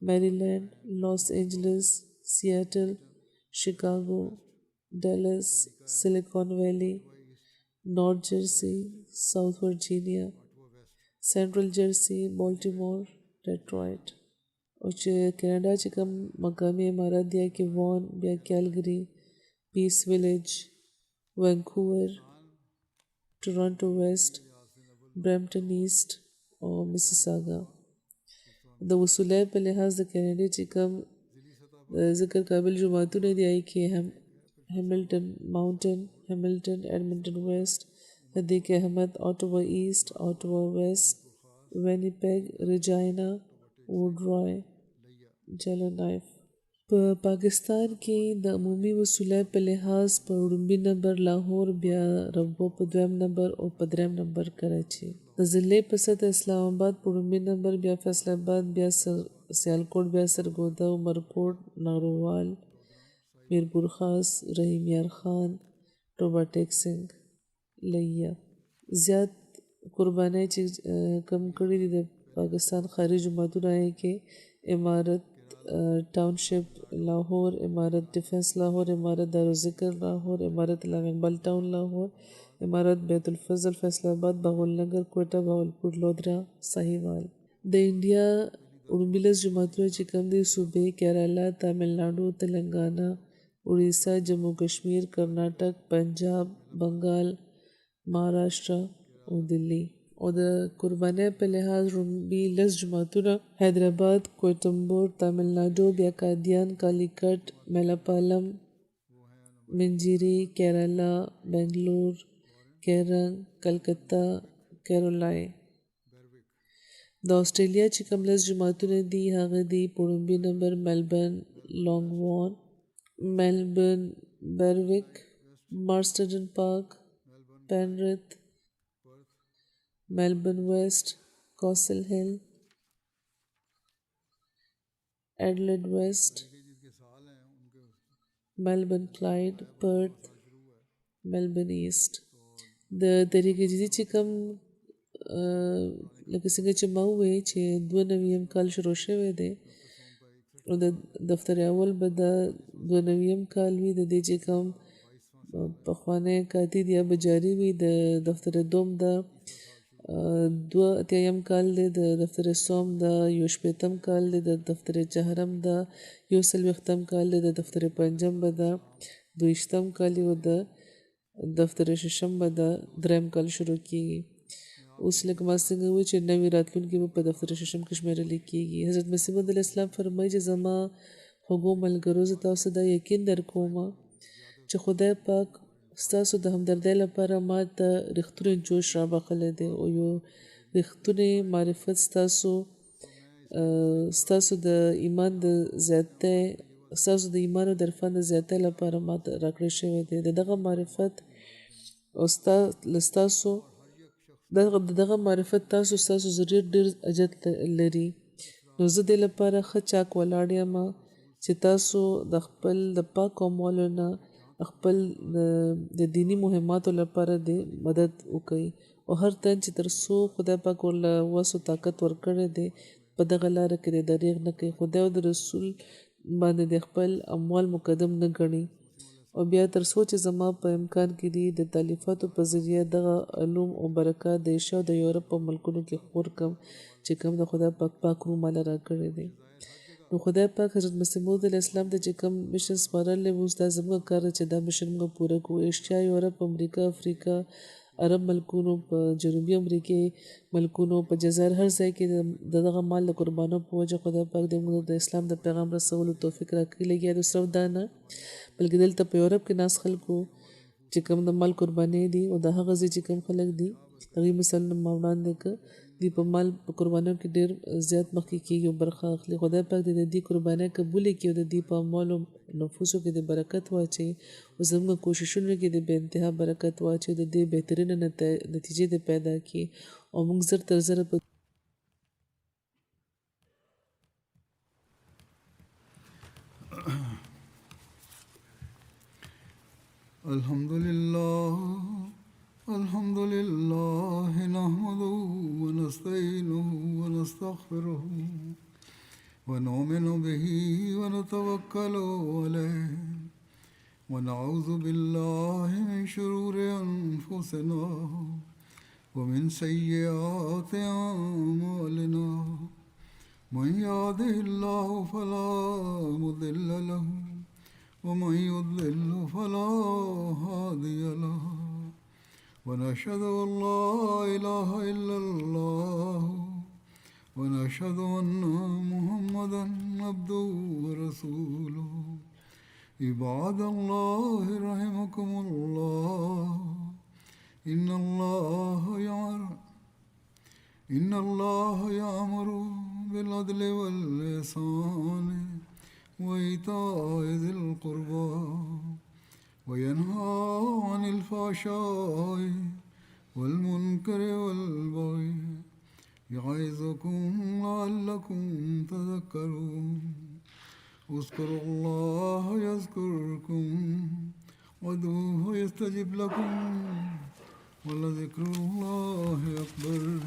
[SPEAKER 2] میریلینډ، لاس اینجلس، سیاټل، شیکاګو، ډلس، سلیکون ویلی، نارت جرسي، ساوث ورجینیا، سینټرل جرسي، بالټیمور، ډیټرایټ. او چې کینیډا چې کوم مقامي امارات دی کې وان، بیا کیلګري، پیس ویلیج، وینکوور، ټورانټو ویسٹ، برمپټن ایسٹ او میسیساګا. د وصولۍ په لحاظ د کینیډا چې کوم ذکر قابل جماعتونه دي کې هیملټن ماونټن، هیملټن، ایډمنټن ویسٹ، هدیک احمد، آټوا ایسٹ، آټوا ویسٹ، وینیپیگ، ریجاینا، ووډرای، جیلو نایف. په پاکستان کې د عمومي وصولۍ په لحاظ په وړومبي نمبر لاهور، بیا ربو په 2م نمبر او په 3م نمبر کراچي. د ضلعې په سطح اسلام آباد په وړومبي نمبر، بیا فیصل آباد، بیا سیالکوټ، بیا سرګودا، عمرکوټ، نارووال، میرپور خاص، رحیم یار خان، ټوبا ټیکسنګ، لیا. زیات قربانۍ چې کم کړي دي د پاکستان خارجي جماعتونه کې امارت ټاونشپ لاهور، امارت ډیفنس لاهور، امارت دارالذکر لاهور، امارت علامه اقبال ټاون لاهور، امارت بیت الفضل، فیصل آباد، باغالنگر، کوټه، بهاولپور، لودرا، ساهیوال. د انډیا وړومبي لس جماعتونه چې کوم دي صوبې کیرالا، تامل ناډو، تلنګانا، اڑیسا، جموں کشمیر، کرناټک، پنجاب، بنگال، مهاراشټرا او دلی. او د قربانۍ په لحاظ وړومبي لس جماعتونه حیدرآباد، کویمبټور، تامل ناډو، بیا کادیان، کالیکټ، میلاپالم، منجیری، کیرالا، بنگلور، کیرنګ، کلکته، کیرولای. د آسټرالیا چې کوم لس جماعتونه دي هغه دي په وړومبي نمبر ملبن، لانګ وان، Melbourne, Berwick, Marsden Park, Penrith, Melbourne West, Castle Hill, Adelaide West, Melbourne Clyde, Perth, Melbourne East. د طریقې جدي چې کوم لکه څنګه چې ما وویل چې 92 کال شروع شوی دی او د دفتر اول به د 92 کال وي د دې چې کوم پخوانی کاتید یا به جاري وي د دفتر دوم د 82 کال دی د دفتر سوم د 18 کال دی د دفتر چهارم د 41 کال دی د دفتر پنجم به د 22 کال او د دفتر ششم به د 3 کال شروع کیږي اوس لکه ما څنګه وویل چې نوي راتلونکي به په دفتر ششم کې شمیرل کیږي حضرت مسیح موعود علیه السلام فرمایي چې زما خوږو ملګرو زه تاسو دا یقین درکوم چې خدای پاک ستاسو د همدردۍ لپاره ما ته رښتونی جوش رابخلی دی او یو رښتونی معرفت ستاسو د ایمان د زیاتۍ ستاسو د ایمان او د عرفان د زیاتۍ لپاره ما ته راکړی شوی دی د دغه معرفت او ستاسو دغه معرفت ستاسو ضروري ډېر اجت لري نو زه دې لپاره ښه چاک ولاړ یم چې تاسو د خپل د پاک اعمالو نه خپل د دینی مهماتو لپاره د مدد وکړي او هر تن چې تر څو خدای پاک ورله وس او طاقت ورکړی دی په دغه لاره کې د دریغ نه کوي خدای او د رسول باندې د خپل اموال مقدم نه ګڼي او بیا تر څو چې زما په امکان کې دي د تالیفاتو په ذریعه دغه علوم او برکات د ایشیا او د یورپ په ملکونو کې خپور کړم چې کوم د خدای پاک روح ماله راکړی دی نو خدای پاک حضرت مسیح موعود علیه السلام ته چې کوم مشن سپارلی و اوس دا زموږ کار دی چې دا مشن موږ پوره کړو ایشیا یورپ امریکا افریقا عرب ملکونو په جنوبي امریکې ملکونو په جزایر هر ځای کې د دغه مال د قربانو په وجه خدای پاک د موږ د اسلام د پیغام رسولو توفیق راکړي لګیا د صرف دا نه بلکې دلته په یورپ کې ناس خلکو چې کوم د مال قرباني دي او د هغه ځای چې کوم خلک دي هغوی مثلا ما وړاندې که دوی په مال په قربانیو کې ډېر زیات مخکې کېږي او برخه اخلي خدای پاک د دې قربانۍ قبولې کړي او د دې په اعمالو نفوسو کې د برکت واچوي او زموږ کوششونو کې د بې انتها برکت واچوي د دې بهترینه نتیجې د پیدا کړي او موږ زر تر زره په
[SPEAKER 1] الحمد لله نحمده ونستعينه ونستغفره ونؤمن به ونتوكل عليه ونعوذ بالله من شرور أنفسنا ومن سيئات أعمالنا من يهده الله فلا مضل له ومن يضلل فلا هادي له ونشهد أن لا إله إلا الله ونشهد أن محمدا عبده ورسوله عباد الله رحمكم الله إن الله يأمر بالعدل والإحسان وإيتاء ذي القربى وينهى عن الفحشاء والمنكر والبغي يعظكم لعلكم تذكرون اذكروا الله يذكركم وادعوه يستجب لكم ولذكر الله أكبر